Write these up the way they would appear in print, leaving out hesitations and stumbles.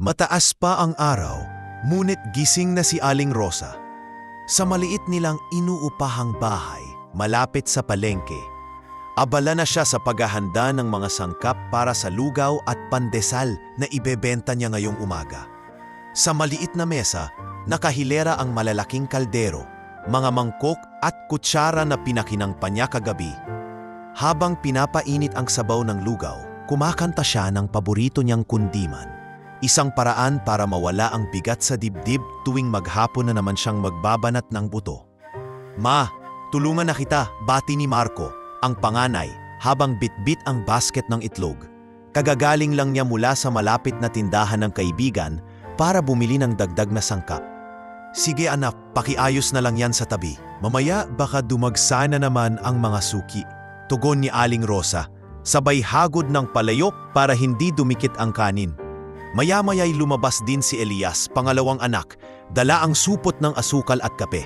Mataas pa ang araw, ngunit gising na si Aling Rosa. Sa maliit nilang inuupahang bahay, malapit sa palengke, abala na siya sa paghahanda ng mga sangkap para sa lugaw at pandesal na ibebenta niya ngayong umaga. Sa maliit na mesa, nakahilera ang malalaking kaldero, mga mangkok at kutsara na pinakinang pa niya kagabi. Habang pinapainit ang sabaw ng lugaw, kumakanta siya ng paborito niyang kundiman. Isang paraan para mawala ang bigat sa dibdib tuwing maghapon na naman siyang magbabanat ng buto. "Ma, tulungan na kita," bati ni Marco, ang panganay, habang bitbit ang basket ng itlog. Kagagaling lang niya mula sa malapit na tindahan ng kaibigan para bumili ng dagdag na sangkap. "Sige anak, pakiayos na lang yan sa tabi. Mamaya baka dumagsa na naman ang mga suki," tugon ni Aling Rosa, sabay hagod ng palayok para hindi dumikit ang kanin. Maya-maya'y lumabas din si Elias, pangalawang anak, dala ang supot ng asukal at kape.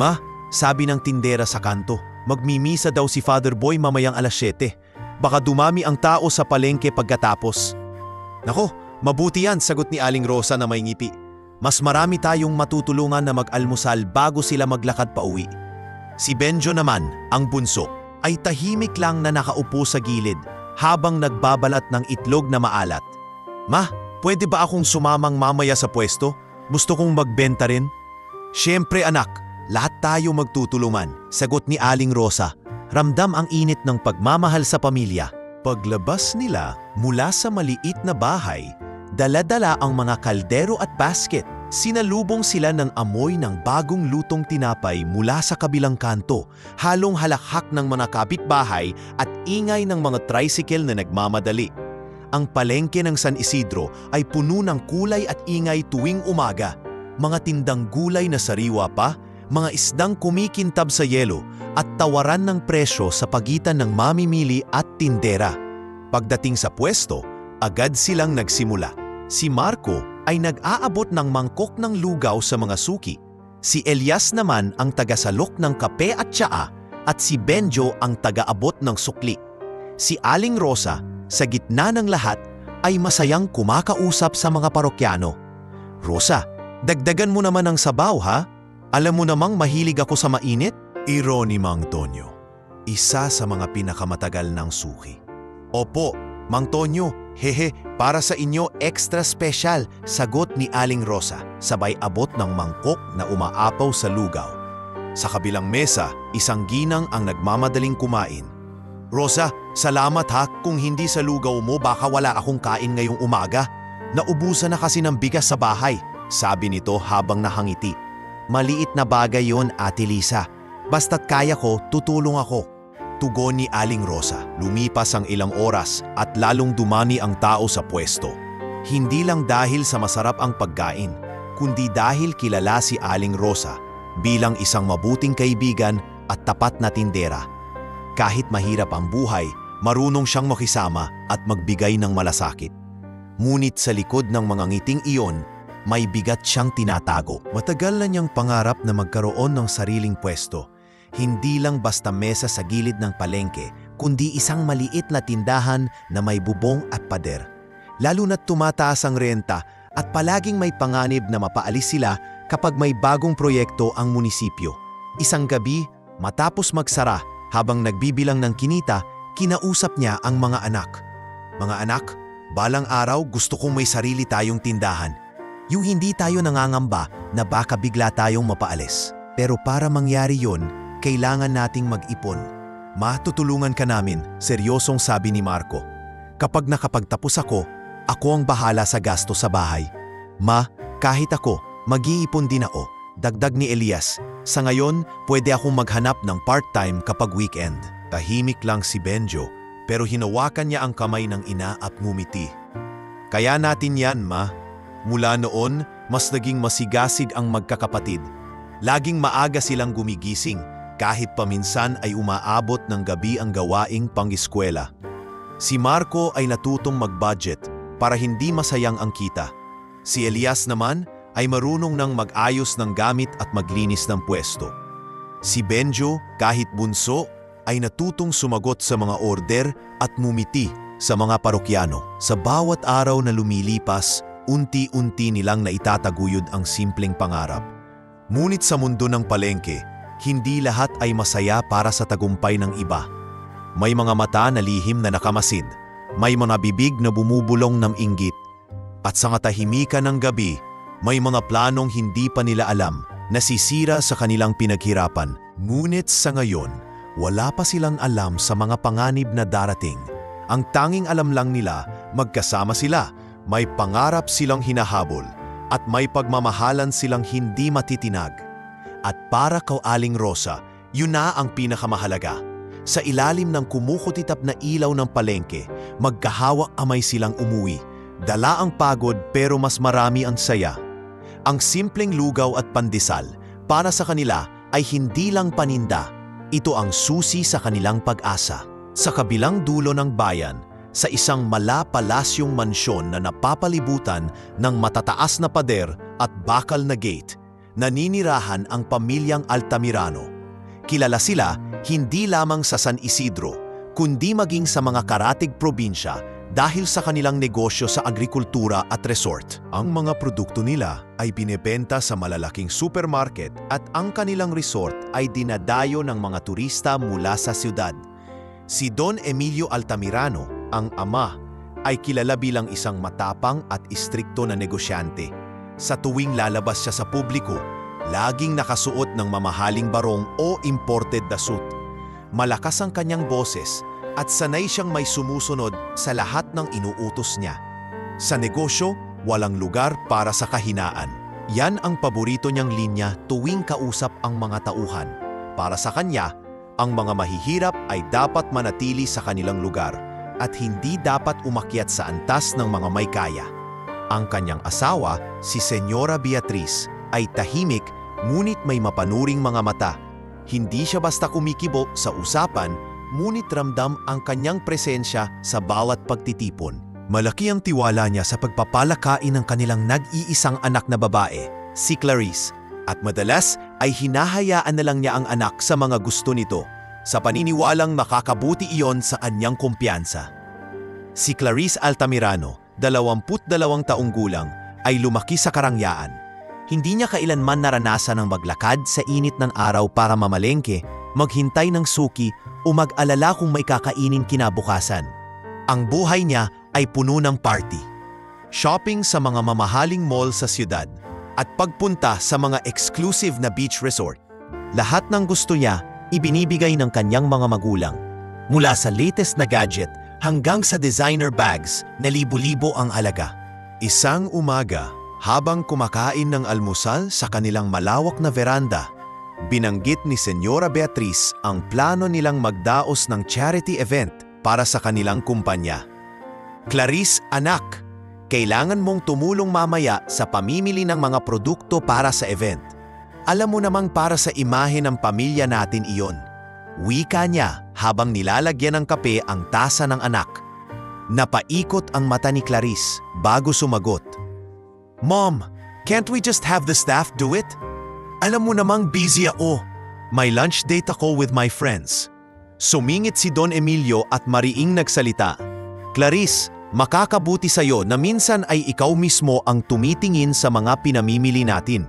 "Ma," sabi ng tindera sa kanto, "magmimisa daw si Father Boy mamayang alas 7. Baka dumami ang tao sa palengke pagkatapos." "Nako, mabuti yan," sagot ni Aling Rosa na may ngipi. "Mas marami tayong matutulungan na mag-almusal bago sila maglakad pa uwi." Si Benjo naman, ang bunso, ay tahimik lang na nakaupo sa gilid habang nagbabalat ng itlog na maalat. "Ma, pwede ba akong sumamang mamaya sa pwesto? Gusto kong magbenta rin." "Siyempre anak, lahat tayo magtutulungan," sagot ni Aling Rosa. Ramdam ang init ng pagmamahal sa pamilya. Paglabas nila mula sa maliit na bahay, dala-dala ang mga kaldero at basket. Sinalubong sila ng amoy ng bagong lutong tinapay mula sa kabilang kanto, halong halakhak ng mga kapitbahay at ingay ng mga tricycle na nagmamadali. Ang palengke ng San Isidro ay puno ng kulay at ingay tuwing umaga. Mga tindang gulay na sariwa pa, mga isdang kumikintab sa yelo at tawaran ng presyo sa pagitan ng mamimili at tindera. Pagdating sa pwesto, agad silang nagsimula. Si Marco ay nag-aabot ng mangkok ng lugaw sa mga suki. Si Elias naman ang tagasalok ng kape at tsaa at si Benjo ang tagaabot ng sukli. Si Aling Rosa, sa gitna ng lahat, ay masayang kumakausap sa mga parokyano. "Rosa, dagdagan mo naman ang sabaw ha? Alam mo namang mahilig ako sa mainit?" Iro ni Mang Tonyo, isa sa mga pinakamatagal ng suki. "Opo, Mang Tonyo, hehe, para sa inyo extra special," sagot ni Aling Rosa, sabay abot ng mangkok na umaapaw sa lugaw. Sa kabilang mesa, isang ginang ang nagmamadaling kumain. "Rosa, salamat ha, kung hindi sa lugaw mo baka wala akong kain ngayong umaga. Naubusan na kasi ng bigas sa bahay," sabi nito habang nahangiti. "Maliit na bagay yon, Ate Lisa. Basta't kaya ko, tutulong ako," tugon ni Aling Rosa. Lumipas ang ilang oras at lalong dumami ang tao sa pwesto. Hindi lang dahil sa masarap ang pagkain, kundi dahil kilala si Aling Rosa bilang isang mabuting kaibigan at tapat na tindera. Kahit mahirap ang buhay, marunong siyang makisama at magbigay ng malasakit. Ngunit sa likod ng mga ngiting iyon, may bigat siyang tinatago. Matagal na niyang pangarap na magkaroon ng sariling pwesto. Hindi lang basta mesa sa gilid ng palengke, kundi isang maliit na tindahan na may bubong at pader. Lalo na't tumataas ang renta at palaging may panganib na mapaalis sila kapag may bagong proyekto ang munisipyo. Isang gabi, matapos magsara, habang nagbibilang ng kinita, kinausap niya ang mga anak. "Mga anak, balang araw gusto kong may sarili tayong tindahan. Yung hindi tayo nangangamba na baka bigla tayong mapaalis. Pero para mangyari yon, kailangan nating mag-ipon. Ma, tutulungan ka namin," seryosong sabi ni Marco. "Kapag nakapagtapos ako ang bahala sa gasto sa bahay. Ma, kahit ako, mag-iipon din ako," dagdag ni Elias. "Sa ngayon, pwede akong maghanap ng part-time kapag weekend." Tahimik lang si Benjo, pero hinawakan niya ang kamay ng ina at ngumiti. "Kaya natin yan, Ma." Mula noon, mas naging masigasig ang magkakapatid. Laging maaga silang gumigising, kahit paminsan ay umaabot ng gabi ang gawaing pang-eskwela. Si Marco ay natutong mag-budget para hindi masayang ang kita. Si Elias naman ay marunong nang mag-ayos ng gamit at maglinis ng pwesto. Si Benjo, kahit bunso, ay natutong sumagot sa mga order at mumiti sa mga parokyano. Sa bawat araw na lumilipas, unti-unti nilang naitataguyod ang simpleng pangarap. Ngunit sa mundo ng palengke, hindi lahat ay masaya para sa tagumpay ng iba. May mga mata na lihim na nakamasid, may mga bibig na bumubulong ng inggit, at sa katahimikan ng gabi, may mga planong hindi pa nila alam na sisira sa kanilang pinaghirapan. Ngunit sa ngayon, wala pa silang alam sa mga panganib na darating. Ang tanging alam lang nila, magkasama sila, may pangarap silang hinahabol, at may pagmamahalan silang hindi matitinag. At para kay Aling Rosa, yun na ang pinakamahalaga. Sa ilalim ng kumukutitap na ilaw ng palengke, magkahawak-amay silang umuwi. Dala ang pagod pero mas marami ang saya. Ang simpleng lugaw at pandesal, para sa kanila ay hindi lang paninda. Ito ang susi sa kanilang pag-asa. Sa kabilang dulo ng bayan, sa isang malapalasyong mansyon na napapalibutan ng matataas na pader at bakal na gate, naninirahan ang pamilyang Altamirano. Kilala sila hindi lamang sa San Isidro, kundi maging sa mga karatig probinsya dahil sa kanilang negosyo sa agrikultura at resort. Ang mga produkto nila ay binebenta sa malalaking supermarket at ang kanilang resort ay dinadayo ng mga turista mula sa siyudad. Si Don Emilio Altamirano, ang ama, ay kilala bilang isang matapang at istrikto na negosyante. Sa tuwing lalabas siya sa publiko, laging nakasuot ng mamahaling barong o imported na suit. Malakas ang kanyang boses at sanay siyang may sumusunod sa lahat ng inuutos niya. Sa negosyo, walang lugar para sa kahinaan. Yan ang paborito niyang linya tuwing kausap ang mga tauhan. Para sa kanya, ang mga mahihirap ay dapat manatili sa kanilang lugar at hindi dapat umakyat sa antas ng mga may kaya. Ang kanyang asawa, si Senyora Beatriz, ay tahimik ngunit may mapanuring mga mata. Hindi siya basta kumikibo sa usapan, ngunit ramdam ang kanyang presensya sa bawat pagtitipon. Malaki ang tiwala niya sa pagpapalakain ng kanilang nag-iisang anak na babae, si Clarice, at madalas ay hinahayaan na lang niya ang anak sa mga gusto nito, sa paniniwalang makakabuti iyon sa anyang kumpiyansa. Si Clarice Altamirano, 22 taong gulang, ay lumaki sa karangyaan. Hindi niya kailanman naranasan ang maglakad sa init ng araw para mamalengke, maghintay ng suki o mag-alala kung may kakainin kinabukasan. Ang buhay niya ay puno ng party, shopping sa mga mamahaling mall sa siyudad, at pagpunta sa mga exclusive na beach resort. Lahat ng gusto niya, ibinibigay ng kanyang mga magulang. Mula sa latest na gadget hanggang sa designer bags na libo-libo ang halaga. Isang umaga, habang kumakain ng almusal sa kanilang malawak na veranda, binanggit ni Senyora Beatriz ang plano nilang magdaos ng charity event para sa kanilang kumpanya. Clarice, anak, kailangan mong tumulong mamaya sa pamimili ng mga produkto para sa event. Alam mo namang para sa imahe ng pamilya natin iyon. Wika niya habang nilalagyan ng kape ang tasa ng anak. Napaikot ang mata ni Clarice bago sumagot. Mom, can't we just have the staff do it? Alam mo namang busy ako. May lunch date ako with my friends. Sumingit si Don Emilio at mariing nagsalita. Clarice, makakabuti sa'yo na minsan ay ikaw mismo ang tumitingin sa mga pinamimili natin.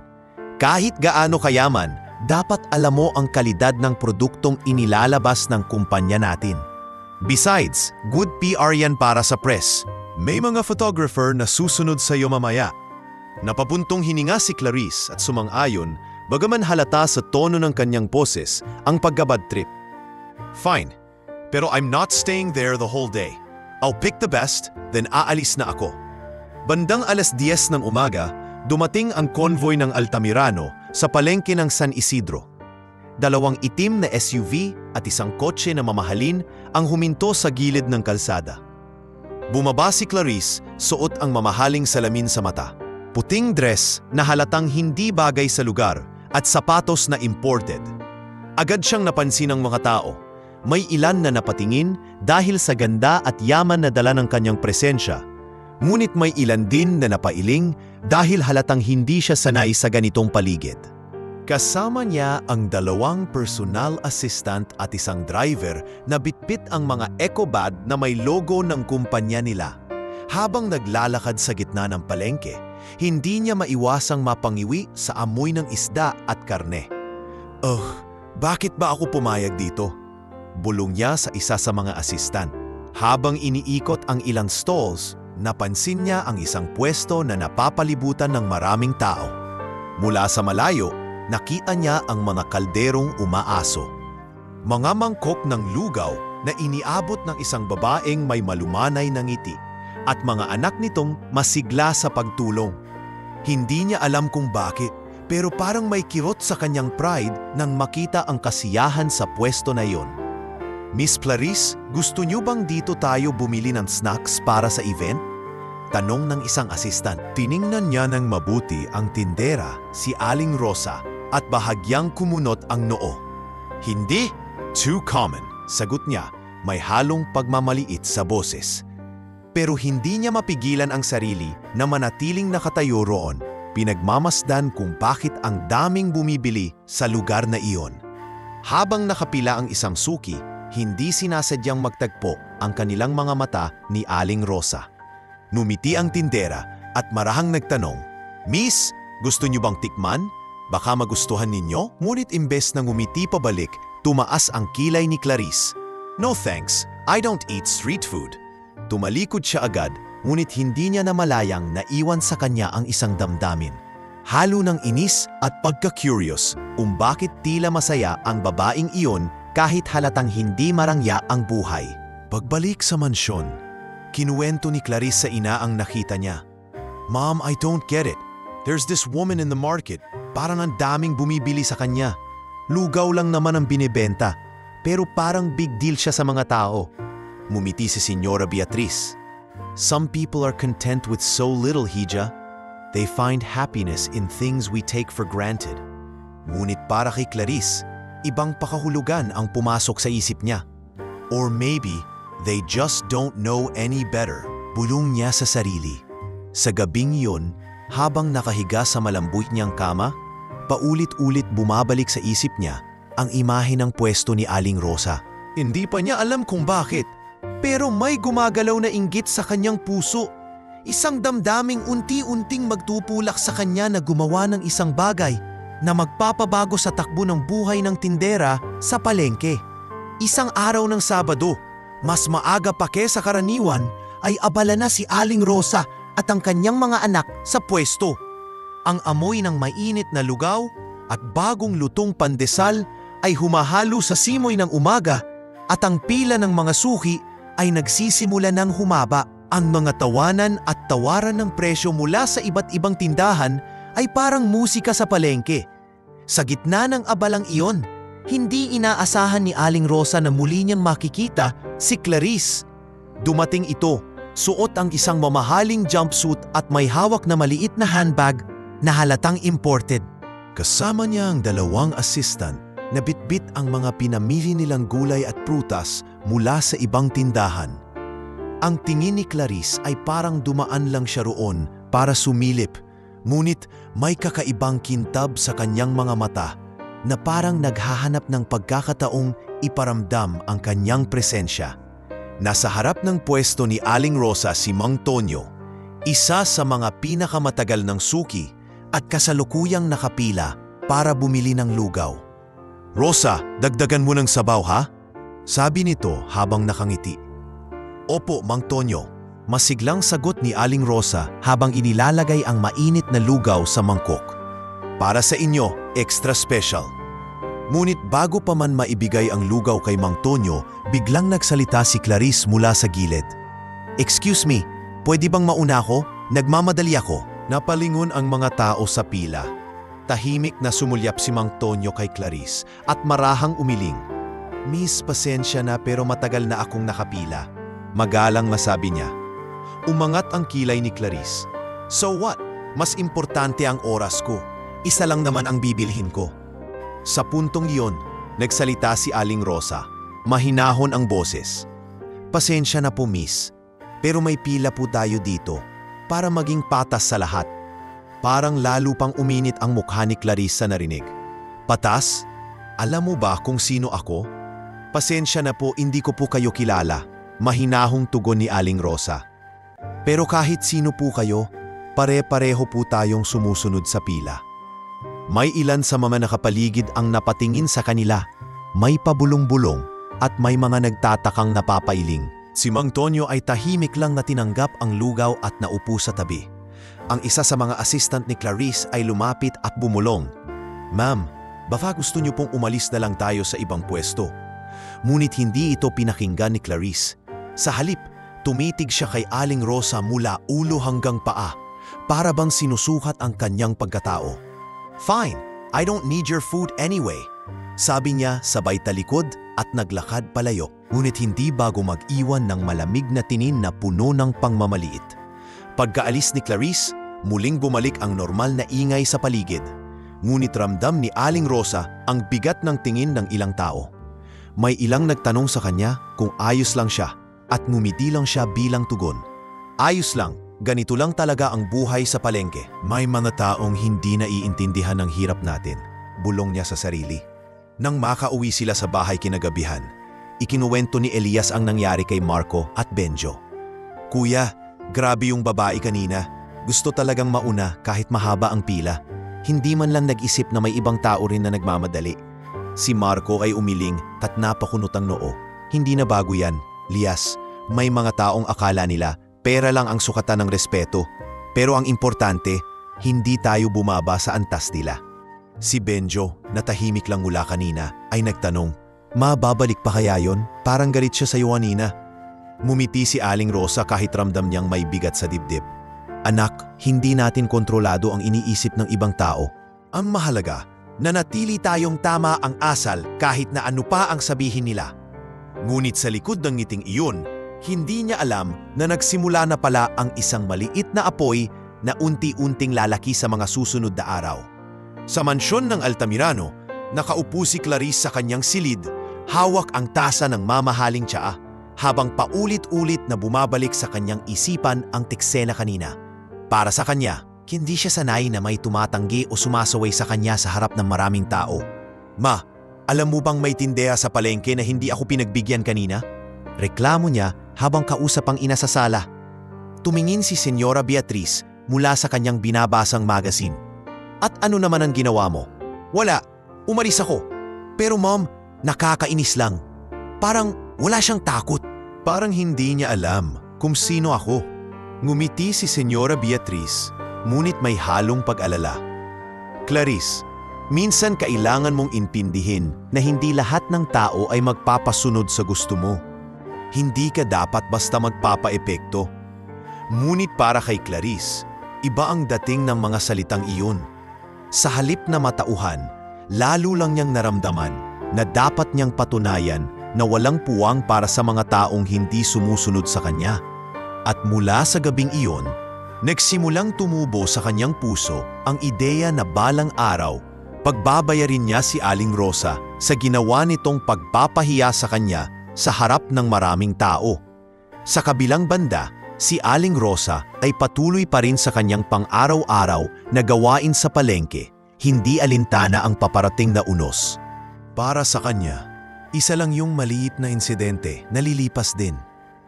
Kahit gaano kayaman, dapat alam mo ang kalidad ng produktong inilalabas ng kumpanya natin. Besides, good PR yan para sa press. May mga photographer na susunod sa'yo mamaya. Napapuntong hininga si Clarice at sumang-ayon, bagaman halata sa tono ng kanyang poses ang pagkabad trip. Fine, pero I'm not staying there the whole day. I'll pick the best, then aalis na ako. Bandang 10:00 ng umaga, dumating ang convoy ng Altamirano sa palengke ng San Isidro. 2 itim na SUV at isang kotse na mamahalin ang huminto sa gilid ng kalsada. Bumaba si Clarice, suot ang mamahaling salamin sa mata, puting dress na halatang hindi bagay sa lugar at sapatos na imported. Agad siyang napansin ng mga tao. May ilan na napatingin dahil sa ganda at yaman na dala ng kanyang presensya. Ngunit may ilan din na napailing dahil halatang hindi siya sanay sa ganitong paligid. Kasama niya ang 2 personal assistant at isang driver na bitbit ang mga eco bag na may logo ng kumpanya nila. Habang naglalakad sa gitna ng palengke, hindi niya maiwasang mapangiwi sa amoy ng isda at karne. Bakit ba ako pumayag dito? Bulong niya sa isa sa mga asistan. Habang iniikot ang ilang stalls, napansin niya ang isang pwesto na napapalibutan ng maraming tao. Mula sa malayo, nakita niya ang mga kalderong umaaso. Mga mangkok ng lugaw na iniabot ng isang babaeng may malumanay na ngiti at mga anak nitong masigla sa pagtulong. Hindi niya alam kung bakit, pero parang may kirot sa kanyang pride nang makita ang kasiyahan sa pwesto na iyon. Miss Clarice, gusto niyo bang dito tayo bumili ng snacks para sa event? Tanong ng isang asistan. Tiningnan niya ng mabuti ang tindera, si Aling Rosa, at bahagyang kumunot ang noo. Hindi, too common, sagot niya, may halong pagmamaliit sa boses. Pero hindi niya mapigilan ang sarili na manatiling nakatayo roon, pinagmamasdan kung bakit ang daming bumibili sa lugar na iyon. Habang nakapila ang isang suki, hindi sinasadyang magtagpo ang kanilang mga mata ni Aling Rosa. Numiti ang tindera at marahang nagtanong, "Miss, gusto niyo bang tikman? Baka magustuhan ninyo?" Ngunit imbes na ngumiti pabalik, tumaas ang kilay ni Clarice. "No thanks, I don't eat street food." Tumalikod siya agad, ngunit hindi niya namalayang naiwan sa kanya ang isang damdamin. Halo ng inis at pagka-curious kung bakit tila masaya ang babaeng iyon kahit halatang hindi marangya ang buhay. Pagbalik sa mansyon, kinuwento ni Clarice sa ina ang nakita niya. "Mom, I don't get it. There's this woman in the market. Parang ang daming bumibili sa kanya. Lugaw lang naman ang binibenta, pero parang big deal siya sa mga tao." Mumiti si Señora Beatriz. "Some people are content with so little, Hija. They find happiness in things we take for granted." Ngunit para kay Clarice, ibang pakahulugan ang pumasok sa isip niya. Or maybe, they just don't know any better, bulong niya sa sarili. Sa gabing iyon, habang nakahiga sa malambuy niyang kama, paulit-ulit bumabalik sa isip niya ang imahe ng pwesto ni Aling Rosa. Hindi pa niya alam kung bakit, pero may gumagalaw na inggit sa kanyang puso. Isang damdaming unti-unting magtutulak sa kanya na gumawa ng isang bagay na magpapabago sa takbo ng buhay ng tindera sa palengke. Isang araw ng Sabado, mas maaga pa kaysa karaniwan, ay abala na si Aling Rosa at ang kanyang mga anak sa pwesto. Ang amoy ng mainit na lugaw at bagong lutong pandesal ay humahalo sa simoy ng umaga at ang pila ng mga suki ay nagsisimula ng humaba. Ang mga tawanan at tawaran ng presyo mula sa iba't ibang tindahan ay parang musika sa palengke. Sa gitna ng abalang iyon, hindi inaasahan ni Aling Rosa na muli niyang makikita si Clarice. Dumating ito, suot ang isang mamahaling jumpsuit at may hawak na maliit na handbag na halatang imported. Kasama niya ang dalawang assistant na bitbit ang mga pinamili nilang gulay at prutas mula sa ibang tindahan. Ang tingin ni Clarice ay parang dumaan lang siya roon para sumilip, ngunit may kakaibang kintab sa kanyang mga mata na parang naghahanap ng pagkakataong iparamdam ang kanyang presensya. Nasa harap ng pwesto ni Aling Rosa si Mang Tonyo, isa sa mga pinakamatagal ng suki at kasalukuyang nakapila para bumili ng lugaw. "Rosa, dagdagan mo ng sabaw ha?" sabi nito habang nakangiti. "Opo, Mang Tonyo," masiglang sagot ni Aling Rosa habang inilalagay ang mainit na lugaw sa mangkok. "Para sa inyo, extra special." Ngunit bago pa man maibigay ang lugaw kay Mang Tonyo, biglang nagsalita si Clarice mula sa gilid. "Excuse me, pwede bang mauna ako? Nagmamadali ako." Napalingon ang mga tao sa pila. Tahimik na sumulyap si Mang Tonyo kay Clarice at marahang umiling. "Miss, pasensya na pero matagal na akong nakapila." Magalang na sabi niya. Umangat ang kilay ni Clarice. "So what? Mas importante ang oras ko. Isa lang naman ang bibilhin ko." Sa puntong iyon, nagsalita si Aling Rosa. Mahinahon ang boses. "Pasensya na po, miss. Pero may pila po tayo dito para maging patas sa lahat." Parang lalo pang uminit ang mukha ni Clarice sa narinig. "Patas? Alam mo ba kung sino ako?" "Pasensya na po, hindi ko po kayo kilala." Mahinahong tugon ni Aling Rosa. Pero kahit sino po kayo, pare-pareho po tayong sumusunod sa pila. May ilan sa mga nakapaligid ang napatingin sa kanila. May pabulong-bulong at may mga nagtatakang napapailing. Si Mang Tonyo ay tahimik lang na tinanggap ang lugaw at naupo sa tabi. Ang isa sa mga assistant ni Clarice ay lumapit at bumulong. "Ma'am, baka gusto niyo pong umalis na lang tayo sa ibang pwesto." Ngunit hindi ito pinakinggan ni Clarice. Sa halip, tumitig siya kay Aling Rosa mula ulo hanggang paa, para bang sinusukat ang kanyang pagkatao. "Fine, I don't need your food anyway," sabi niya sabay talikod at naglakad palayo, ngunit hindi bago mag-iwan ng malamig na tingin na puno ng pangmamaliit. Pagkaalis ni Clarice, muling bumalik ang normal na ingay sa paligid. Ngunit ramdam ni Aling Rosa ang bigat ng tingin ng ilang tao. May ilang nagtanong sa kanya kung ayos lang siya at ngumiti lang siya bilang tugon. "Ayos lang, ganito lang talaga ang buhay sa palengke." May mga taong hindi naiintindihan ng hirap natin, bulong niya sa sarili. Nang makauwi sila sa bahay kinagabihan, ikinuwento ni Elias ang nangyari kay Marco at Benjo. "Kuya, grabe yung babae kanina. Gusto talagang mauna kahit mahaba ang pila. Hindi man lang nag-isip na may ibang tao rin na nagmamadali." Si Marco ay umiling at napakunot ang noo. "Hindi na bago yan, Lias. May mga taong akala nila pera lang ang sukatan ng respeto. Pero ang importante, hindi tayo bumaba sa antas nila." Si Benjo, na tahimik lang mula kanina, ay nagtanong, "Mababalik pa kaya yon? Parang galit siya sa iyo kanina." Mumiti si Aling Rosa kahit ramdam niyang may bigat sa dibdib. "Anak, hindi natin kontrolado ang iniisip ng ibang tao. Ang mahalaga, nanatili tayong tama ang asal kahit na ano pa ang sabihin nila." Ngunit sa likod ng ngiting iyon, hindi niya alam na nagsimula na pala ang isang maliit na apoy na unti-unting lalaki sa mga susunod na araw. Sa mansyon ng Altamirano, nakaupo si Clarice sa kanyang silid, hawak ang tasa ng mamahaling tsaa, habang paulit-ulit na bumabalik sa kanyang isipan ang teksena kanina. Para sa kanya, hindi siya sanay na may tumatanggi o sumasaway sa kanya sa harap ng maraming tao. "Ma, alam mo bang may tindeha sa palengke na hindi ako pinagbigyan kanina?" Reklamo niya habang kausap ang ina sa sala. Tumingin si Senyora Beatriz mula sa kanyang binabasang magazine. "At ano naman ang ginawa mo?" "Wala, umalis ako. Pero mom, nakakainis lang. Parang wala siyang takot." Parang hindi niya alam kung sino ako. Ngumiti si Senyora Beatriz, ngunit may halong pag-alala. "Clarice, minsan kailangan mong intindihin na hindi lahat ng tao ay magpapasunod sa gusto mo. Hindi ka dapat basta magpapaepekto." Ngunit para kay Clarice, iba ang dating ng mga salitang iyon. Sa halip na matauhan, lalo lang niyang naramdaman na dapat niyang patunayan na walang puwang para sa mga taong hindi sumusunod sa kanya. At mula sa gabing iyon, nagsimulang tumubo sa kanyang puso ang ideya na balang araw, pagbabayarin niya si Aling Rosa sa ginawa nitong pagpapahiya sa kanya sa harap ng maraming tao. Sa kabilang banda, si Aling Rosa ay patuloy pa rin sa kanyang pang-araw-araw na gawain sa palengke, hindi alintana ang paparating na unos. Para sa kanya, isa lang yung maliit na insidente na lilipas din.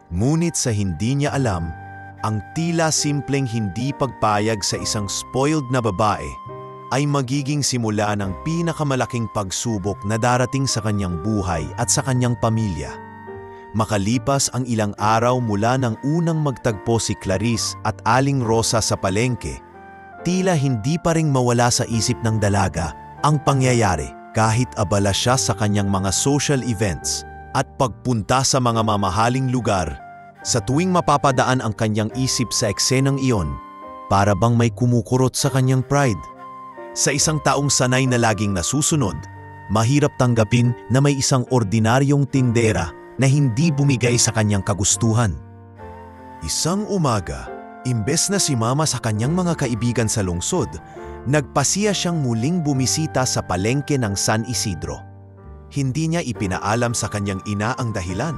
Ngunit sa hindi niya alam, ang tila simpleng hindi pagpayag sa isang spoiled na babae ay magiging simula ng pinakamalaking pagsubok na darating sa kanyang buhay at sa kanyang pamilya. Makalipas ang ilang araw mula nang unang magtagpo si Clarice at Aling Rosa sa palengke, tila hindi pa ring mawala sa isip ng dalaga ang pangyayari kahit abala siya sa kanyang mga social events at pagpunta sa mga mamahaling lugar. Sa tuwing mapapadaan ang kanyang isip sa eksenang iyon, para bang may kumukurot sa kanyang pride. Sa isang taong sanay na laging nasusunod, mahirap tanggapin na may isang ordinaryong tindera na hindi bumigay sa kanyang kagustuhan. Isang umaga, imbes na si Mama sa kanyang mga kaibigan sa lungsod, nagpasiya siyang muling bumisita sa palengke ng San Isidro. Hindi niya ipinaalam sa kanyang ina ang dahilan,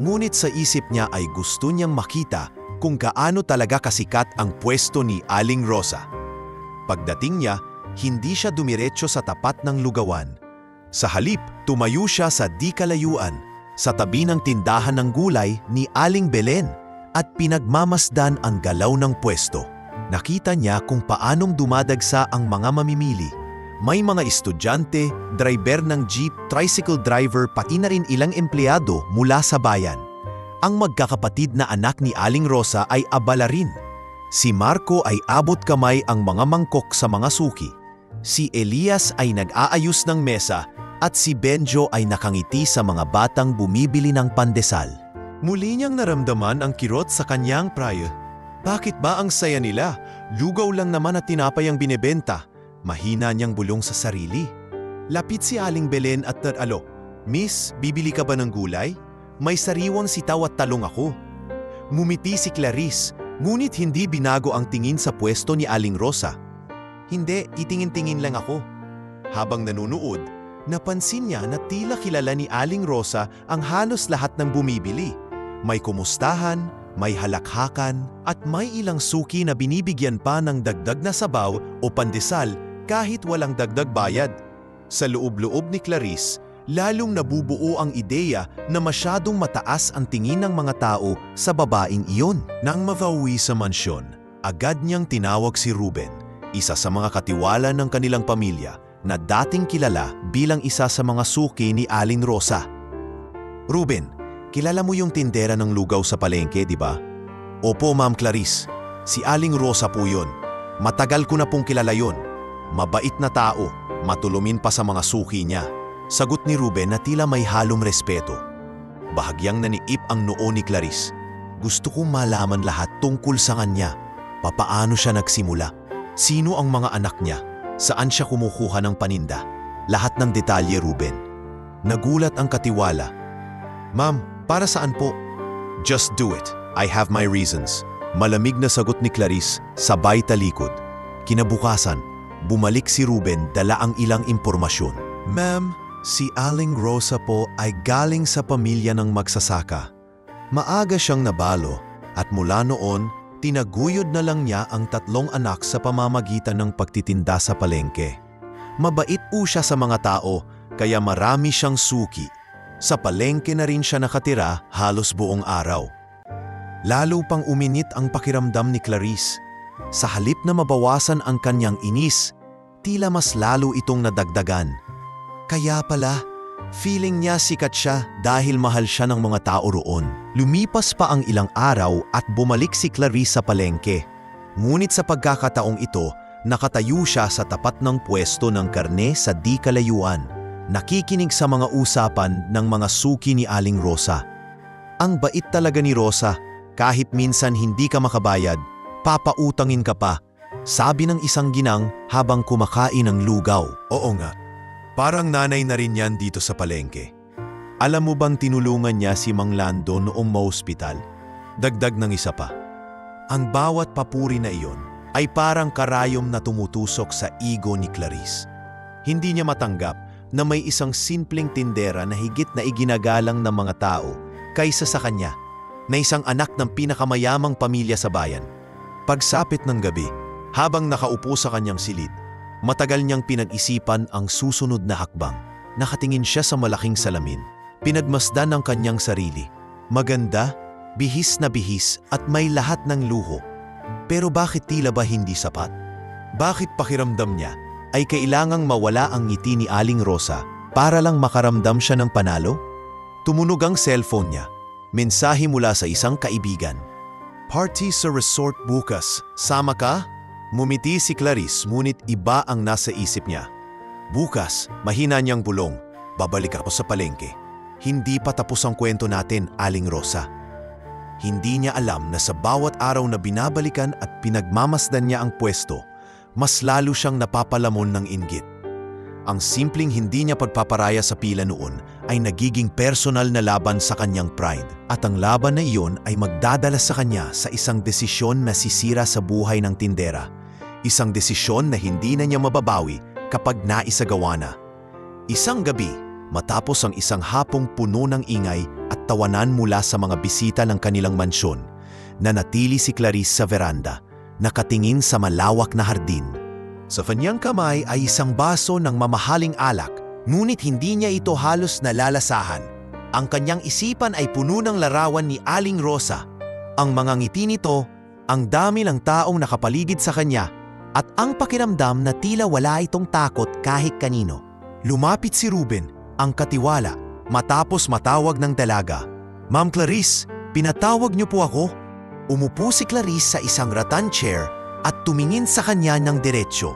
ngunit sa isip niya ay gusto niyang makita kung gaano talaga kasikat ang pwesto ni Aling Rosa. Pagdating niya, hindi siya dumiretso sa tapat ng lugawan. Sa halip, tumayo siya sa di kalayuan, sa tabi ng tindahan ng gulay ni Aling Belen, at pinagmamasdan ang galaw ng pwesto. Nakita niya kung paanong dumadagsa ang mga mamimili. May mga estudyante, driver ng jeep, tricycle driver, pati na rin ilang empleyado mula sa bayan. Ang magkakapatid na anak ni Aling Rosa ay abala rin. Si Marco ay abot kamay ang mga mangkok sa mga suki. Si Elias ay nag-aayos ng mesa at si Benjo ay nakangiti sa mga batang bumibili ng pandesal. Muli niyang naramdaman ang kirot sa kanyang prayo. Bakit ba ang saya nila? Lugaw lang naman at tinapay ang binebenta. Mahina niyang bulong sa sarili. Lapit si Aling Belen at taralo, "Miss, bibili ka ba ng gulay? May sariwang sitaw at talong ako." Ngumiti si Clarice, ngunit hindi binago ang tingin sa pwesto ni Aling Rosa. "Hindi, titingin-tingin lang ako." Habang nanunood, napansin niya na tila kilala ni Aling Rosa ang halos lahat ng bumibili. May kumustahan, may halakhakan, at may ilang suki na binibigyan pa ng dagdag na sabaw o pandesal kahit walang dagdag bayad. Sa loob-loob ni Clarice, lalong nabubuo ang ideya na masyadong mataas ang tingin ng mga tao sa babaeng iyon. Nang mapauwi sa mansyon, agad niyang tinawag si Ruben, isa sa mga katiwala ng kanilang pamilya na dating kilala bilang isa sa mga suki ni Aling Rosa. "Ruben, kilala mo yung tindera ng lugaw sa palengke, di ba?" "Opo, Ma'am Clarice. Si Aling Rosa po yun. Matagal ko na pong kilala yun. Mabait na tao, matulumin pa sa mga suki niya." Sagot ni Ruben na tila may halong respeto. Bahagyang naniip ang noo ni Clarice. "Gusto kong malaman lahat tungkol sa kanya. Papaano siya nagsimula? Sino ang mga anak niya? Saan siya kumukuha ng paninda? Lahat ng detalye, Ruben." Nagulat ang katiwala. "Ma'am, para saan po?" "Just do it. I have my reasons." Malamig na sagot ni Clarice, sabay talikod. Kinabukasan, bumalik si Ruben dala ang ilang impormasyon. "Ma'am, si Aling Rosa po ay galing sa pamilya ng magsasaka. Maaga siyang nabalo at mula noon, tinaguyod na lang niya ang 3 anak sa pamamagitan ng pagtitinda sa palengke. Mabait po siya sa mga tao, kaya marami siyang suki. Sa palengke na rin siya nakatira halos buong araw." Lalo pang uminit ang pakiramdam ni Clarice. Sa halip na mabawasan ang kanyang inis, tila mas lalo itong nadagdagan. Kaya pala, feeling niya sikat siya dahil mahal siya ng mga tao roon. Lumipas pa ang ilang araw at bumalik si Clarice sa palengke. Ngunit sa pagkakataong ito, nakatayo siya sa tapat ng pwesto ng karne sa di kalayuan, nakikinig sa mga usapan ng mga suki ni Aling Rosa. "Ang bait talaga ni Rosa, kahit minsan hindi ka makabayad, papautangin ka pa," sabi ng isang ginang habang kumakain ng lugaw. "Oo nga, parang nanay na rin yan dito sa palengke. Alam mo bang tinulungan niya si Mang Lando noong ma-ospital?" Dagdag ng isa pa. Ang bawat papuri na iyon ay parang karayom na tumutusok sa ego ni Clarice. Hindi niya matanggap na may isang simpleng tindera na higit na iginagalang ng mga tao kaysa sa kanya, na isang anak ng pinakamayamang pamilya sa bayan. Pagsapit ng gabi, habang nakaupo sa kanyang silid, matagal niyang pinag-isipan ang susunod na hakbang. Nakatingin siya sa malaking salamin. Pinagmasdan ang kanyang sarili. Maganda, bihis na bihis at may lahat ng luho. Pero bakit tila ba hindi sapat? Bakit pakiramdam niya ay kailangang mawala ang ngiti ni Aling Rosa para lang makaramdam siya ng panalo? Tumunog ang cellphone niya. Mensahe mula sa isang kaibigan. "Party sa resort bukas. Sama ka?" Mumiti si Clarice, ngunit iba ang nasa isip niya. "Bukas," mahina niyang bulong. "Babalik ako sa palengke. Hindi pa tapos ang kwento natin, Aling Rosa." Hindi niya alam na sa bawat araw na binabalikan at pinagmamasdan niya ang pwesto, mas lalo siyang napapalamon ng inggit. Ang simpleng hindi niya pagpaparaya sa pila noon ay nagiging personal na laban sa kanyang pride. At ang laban na iyon ay magdadala sa kanya sa isang desisyon na sisira sa buhay ng tindera. Isang desisyon na hindi na niya mababawi kapag naisagawa na. Isang gabi, matapos ang isang hapong puno ng ingay at tawanan mula sa mga bisita ng kanilang mansyon, nanatili si Clarice sa veranda, nakatingin sa malawak na hardin. Sa kanyang kamay ay isang baso ng mamahaling alak, ngunit hindi niya ito halos nalalasahan. Ang kanyang isipan ay puno ng larawan ni Aling Rosa. Ang mga ngiti nito, ang dami ng taong nakapaligid sa kanya, at ang pakiramdam na tila wala itong takot kahit kanino. Lumapit si Ruben, ang katiwala, matapos matawag ng dalaga. "Ma'am Clarice, pinatawag niyo po ako?" Umupo si Clarice sa isang rattan chair at tumingin sa kanya ng diretsyo.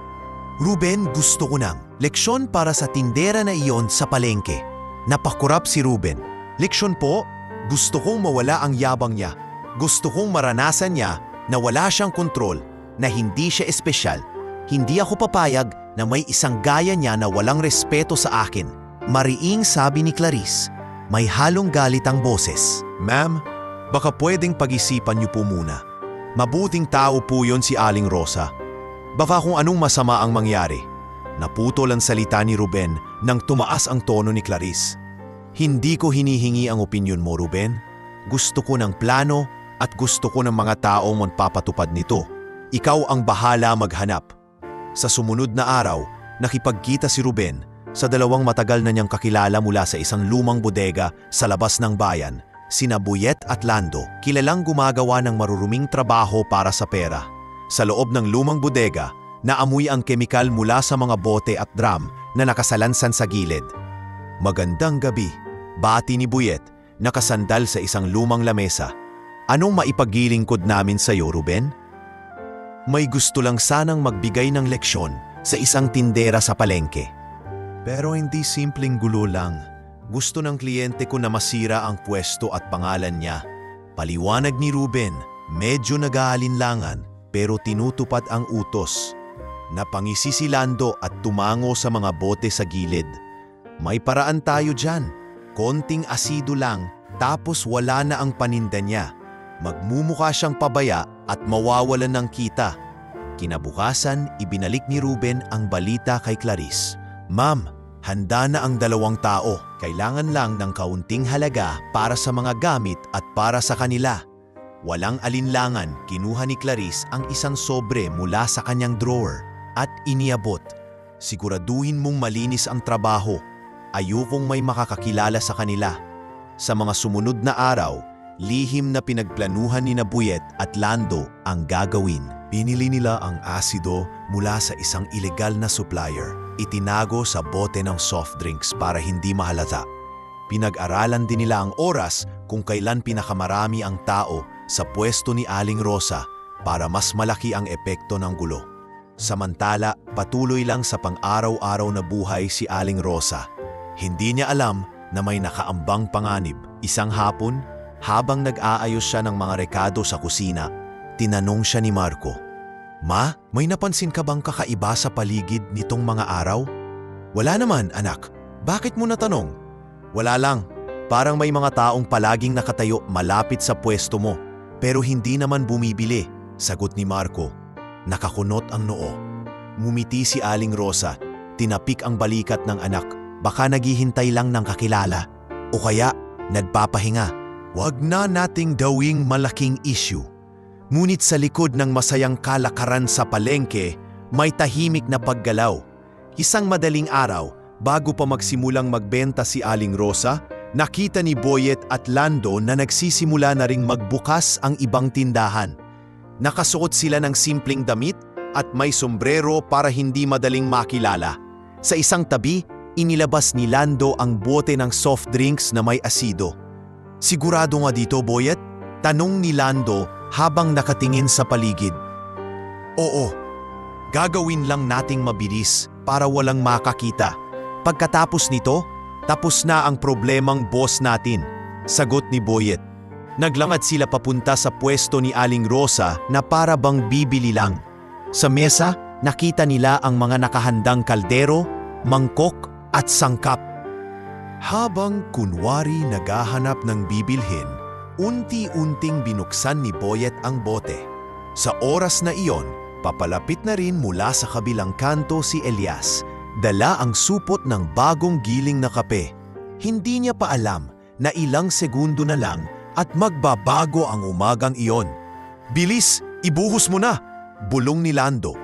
"Ruben, gusto ko ng leksyon para sa tindera na iyon sa palengke." Napakurap si Ruben. "Leksyon po? Gusto kong mawala ang yabang niya. Gusto kong maranasan niya na wala siyang kontrol, na hindi siya espesyal. Hindi ako papayag na may isang gaya niya na walang respeto sa akin." Mariing sabi ni Clarice, may halong galit ang boses. "Ma'am, baka pwedeng pag-isipan niyo po muna. Mabuting tao po yon si Aling Rosa. Baka kung anong masama ang mangyari." Naputol ang salita ni Ruben nang tumaas ang tono ni Clarice. "Hindi ko hinihingi ang opinyon mo, Ruben. Gusto ko ng plano at gusto ko ng mga taong magpapatupad nito. Ikaw ang bahala maghanap." Sa sumunod na araw, nakipagkita si Ruben sa dalawang matagal na niyang kakilala mula sa isang lumang bodega sa labas ng bayan, sina Buyet at Lando, kilalang gumagawa ng maruruming trabaho para sa pera. Sa loob ng lumang bodega, naamoy ang kemikal mula sa mga bote at drum na nakasalansan sa gilid. "Magandang gabi," bati ni Buyet, nakasandal sa isang lumang lamesa. "Anong maipagilingkod namin sa iyo, Ruben?" "May gusto lang sanang magbigay ng leksyon sa isang tindera sa palengke. Pero hindi simpleng gulo lang. Gusto ng kliyente ko na masira ang pwesto at pangalan niya." Paliwanag ni Ruben, medyo nag-aalinlangan pero tinutupad ang utos. Napangisi si Lando at tumango sa mga bote sa gilid. "May paraan tayo dyan. Konting asido lang, tapos wala na ang paninda niya. Magmumukha siyang pabaya at mawawalan ng kita." Kinabukasan, ibinalik ni Ruben ang balita kay Clarice. "Ma'am, handa na ang 2 tao. Kailangan lang ng kaunting halaga para sa mga gamit at para sa kanila." Walang alinlangan, kinuha ni Clarice ang isang sobre mula sa kanyang drawer at iniabot. "Siguraduhin mong malinis ang trabaho. Ayokong may makakakilala sa kanila." Sa mga sumunod na araw, lihim na pinagplanuhan ni Buyet at Lando ang gagawin. Pinili nila ang asido mula sa isang ilegal na supplier. Itinago sa bote ng soft drinks para hindi mahalata. Pinag-aralan din nila ang oras kung kailan pinakamarami ang tao sa pwesto ni Aling Rosa para mas malaki ang epekto ng gulo. Samantala, patuloy lang sa pang-araw-araw na buhay si Aling Rosa. Hindi niya alam na may nakaambang panganib. Isang hapon, habang nag-aayos siya ng mga rekado sa kusina, tinanong siya ni Marco, "Ma, may napansin ka bang kakaiba sa paligid nitong mga araw?" "Wala naman, anak. Bakit mo natanong?" "Wala lang. Parang may mga taong palaging nakatayo malapit sa pwesto mo, pero hindi naman bumibili," sagot ni Marco. Nakakunot ang noo. Ngumiti si Aling Rosa, tinapik ang balikat ng anak. Baka naghihintay lang ng kakilala, o kaya nagpapahinga. "Wag na nating gawing malaking issue." Ngunit sa likod ng masayang kalakaran sa palengke, may tahimik na paggalaw. Isang madaling araw, bago pa magsimulang magbenta si Aling Rosa, nakita ni Buyet at Lando na nagsisimula na ring magbukas ang ibang tindahan. Nakasuot sila ng simpleng damit at may sombrero para hindi madaling makilala. Sa isang tabi, inilabas ni Lando ang bote ng soft drinks na may asido. "Sigurado nga dito, Buyet?" tanong ni Lando habang nakatingin sa paligid. "Oo, gagawin lang nating mabilis para walang makakita. Pagkatapos nito, tapos na ang problemang boss natin," sagot ni Buyet. Naglakad sila papunta sa pwesto ni Aling Rosa na para bang bibili lang. Sa mesa, nakita nila ang mga nakahandang kaldero, mangkok at sangkap. Habang kunwari naghahanap ng bibilhin, unti-unting binuksan ni Buyet ang bote. Sa oras na iyon, papalapit na rin mula sa kabilang kanto si Elias. Dala ang supot ng bagong giling na kape. Hindi niya pa alam na ilang segundo na lang at magbabago ang umagang iyon. "Bilis, ibuhos mo na!" bulong ni Lando.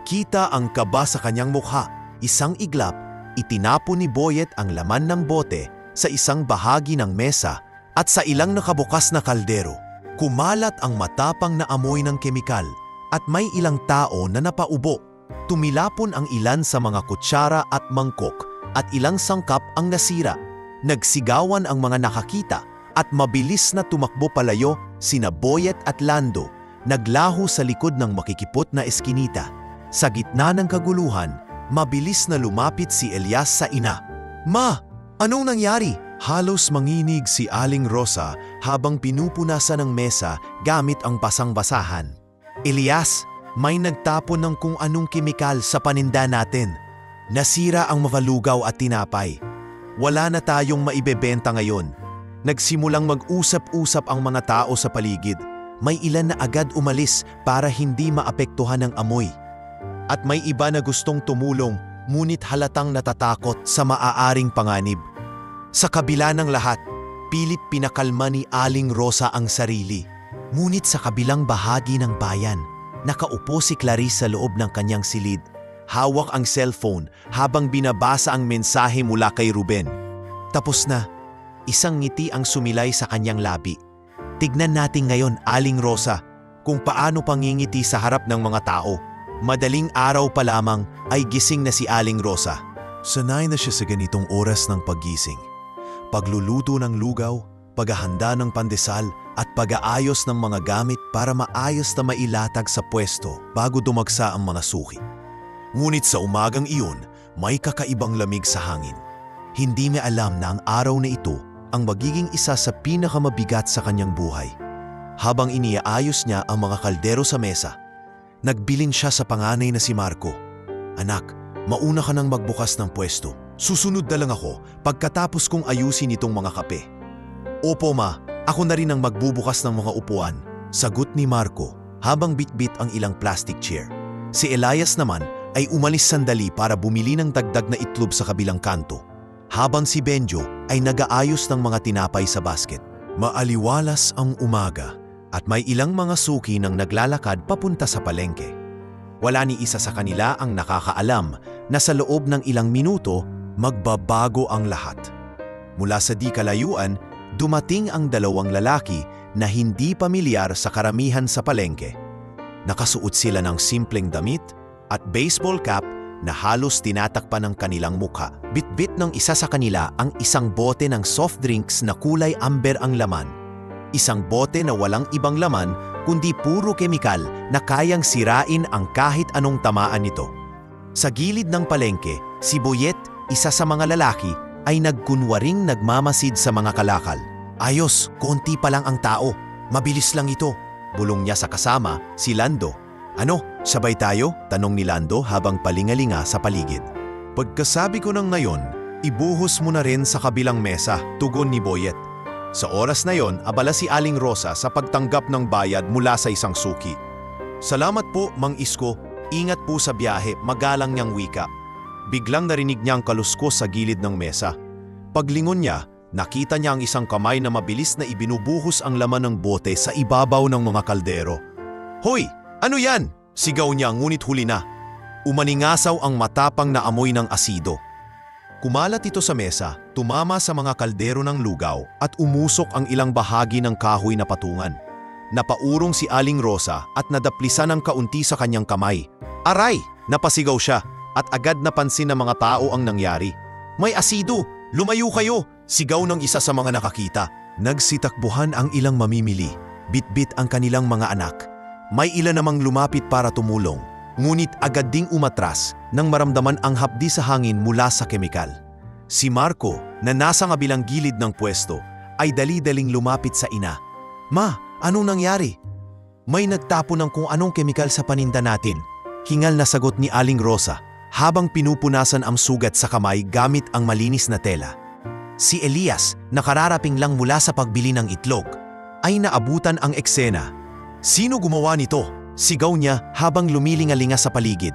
Kita ang kaba sa kanyang mukha. Isang iglap, itinapon ni Buyet ang laman ng bote sa isang bahagi ng mesa at sa ilang nakabukas na kaldero. Kumalat ang matapang na amoy ng kemikal at may ilang tao na napaubo. Tumilapon ang ilan sa mga kutsara at mangkok at ilang sangkap ang nasira. Nagsigawan ang mga nakakita at mabilis na tumakbo palayo sina Boyet at Lando. Naglaho sa likod ng makikipot na eskinita. Sa gitna ng kaguluhan, mabilis na lumapit si Elias sa ina. "Ma, anong nangyari?" Halos manginig si Aling Rosa habang pinupunasan ng mesa gamit ang basang-basahan. "Elias, may nagtapon ng kung anong kemikal sa paninda natin. Nasira ang mafalugaw at tinapay. Wala na tayong maibebenta ngayon." Nagsimulang mag-usap-usap ang mga tao sa paligid. May ilan na agad umalis para hindi maapektuhan ng amoy. At may iba na gustong tumulong, ngunit halatang natatakot sa maaaring panganib. Sa kabila ng lahat, pilit pinakalma ni Aling Rosa ang sarili. Ngunit sa kabilang bahagi ng bayan, nakaupo si Clarice sa loob ng kanyang silid. Hawak ang cellphone habang binabasa ang mensahe mula kay Ruben. Tapos na. Isang ngiti ang sumilay sa kanyang labi. "Tignan natin ngayon, Aling Rosa, kung paano pangingiti sa harap ng mga tao." Madaling araw pa lamang ay gising na si Aling Rosa. Sanay na siya sa ganitong oras ng paggising. Pagluluto ng lugaw, paghahanda ng pandesal at pag-aayos ng mga gamit para maayos na mailatag sa pwesto bago dumagsa ang mga suki. Ngunit sa umagang iyon, may kakaibang lamig sa hangin. Hindi niya alam na ang araw na ito ang magiging isa sa pinakamabigat sa kanyang buhay. Habang iniaayos niya ang mga kaldero sa mesa, nagbilin siya sa panganay na si Marco. "Anak, mauna ka nang magbukas ng pwesto. Susunod na lang ako pagkatapos kong ayusin itong mga kape." "Opo ma, ako na rin ang magbubukas ng mga upuan," sagot ni Marco habang bitbit ang ilang plastic chair. Si Elias naman ay umalis sandali para bumili ng dagdag na itlog sa kabilang kanto, habang si Benjo ay nag-aayos ng mga tinapay sa basket. Maaliwalas ang umaga at may ilang mga suki nang naglalakad papunta sa palengke. Wala ni isa sa kanila ang nakakaalam na sa loob ng ilang minuto, magbabago ang lahat. Mula sa di kalayuan, dumating ang dalawang lalaki na hindi pamilyar sa karamihan sa palengke. Nakasuot sila ng simpleng damit at baseball cap na halos tinatakpan ng kanilang mukha. Bitbit ng isa sa kanila ang isang bote ng soft drinks na kulay amber ang laman. Isang bote na walang ibang laman kundi puro kemikal na kayang sirain ang kahit anong tamaan nito. Sa gilid ng palengke, si Boyet, isa sa mga lalaki, ay nagkunwaring nagmamasid sa mga kalakal. "Ayos, konti pa lang ang tao. Mabilis lang ito," bulong niya sa kasama, si Lando. "Ano, sabay tayo?" tanong ni Lando habang palingalinga sa paligid. "Pagkasabi ko ng ngayon, ibuhos mo na rin sa kabilang mesa," tugon ni Boyet. Sa oras na yon, abala si Aling Rosa sa pagtanggap ng bayad mula sa isang suki. "Salamat po, Mang Isko. Ingat po sa biyahe," magalang niyang wika. Biglang narinig niyang kaluskos sa gilid ng mesa. Paglingon niya, nakita niya ang isang kamay na mabilis na ibinubuhos ang laman ng bote sa ibabaw ng mga kaldero. "Hoy! Ano yan?" sigaw niya ngunit huli na. Umaningasaw ang matapang na amoy ng asido. Kumalat ito sa mesa, tumama sa mga kaldero ng lugaw at umusok ang ilang bahagi ng kahoy na patungan. Napaurong si Aling Rosa at nadaplisan ng kaunti sa kanyang kamay. "Aray!" napasigaw siya at agad napansin ng mga tao ang nangyari. "May asido! Lumayo kayo!" sigaw ng isa sa mga nakakita. Nagsitakbuhan ang ilang mamimili. Bitbit ang kanilang mga anak. May ilan namang lumapit para tumulong, ngunit agad ding umatras nang maramdaman ang hapdi sa hangin mula sa kemikal. Si Marco, na nasa kabilang gilid ng pwesto, ay dali-daling lumapit sa ina. "Ma, anong nangyari?" "May nagtapo ng kung anong kemikal sa paninda natin," hingal na sagot ni Aling Rosa habang pinupunasan ang sugat sa kamay gamit ang malinis na tela. Si Elias, nakararaping lang mula sa pagbili ng itlog, ay naabutan ang eksena. "Sino gumawa nito?" sigaw niya habang lumilingalinga sa paligid.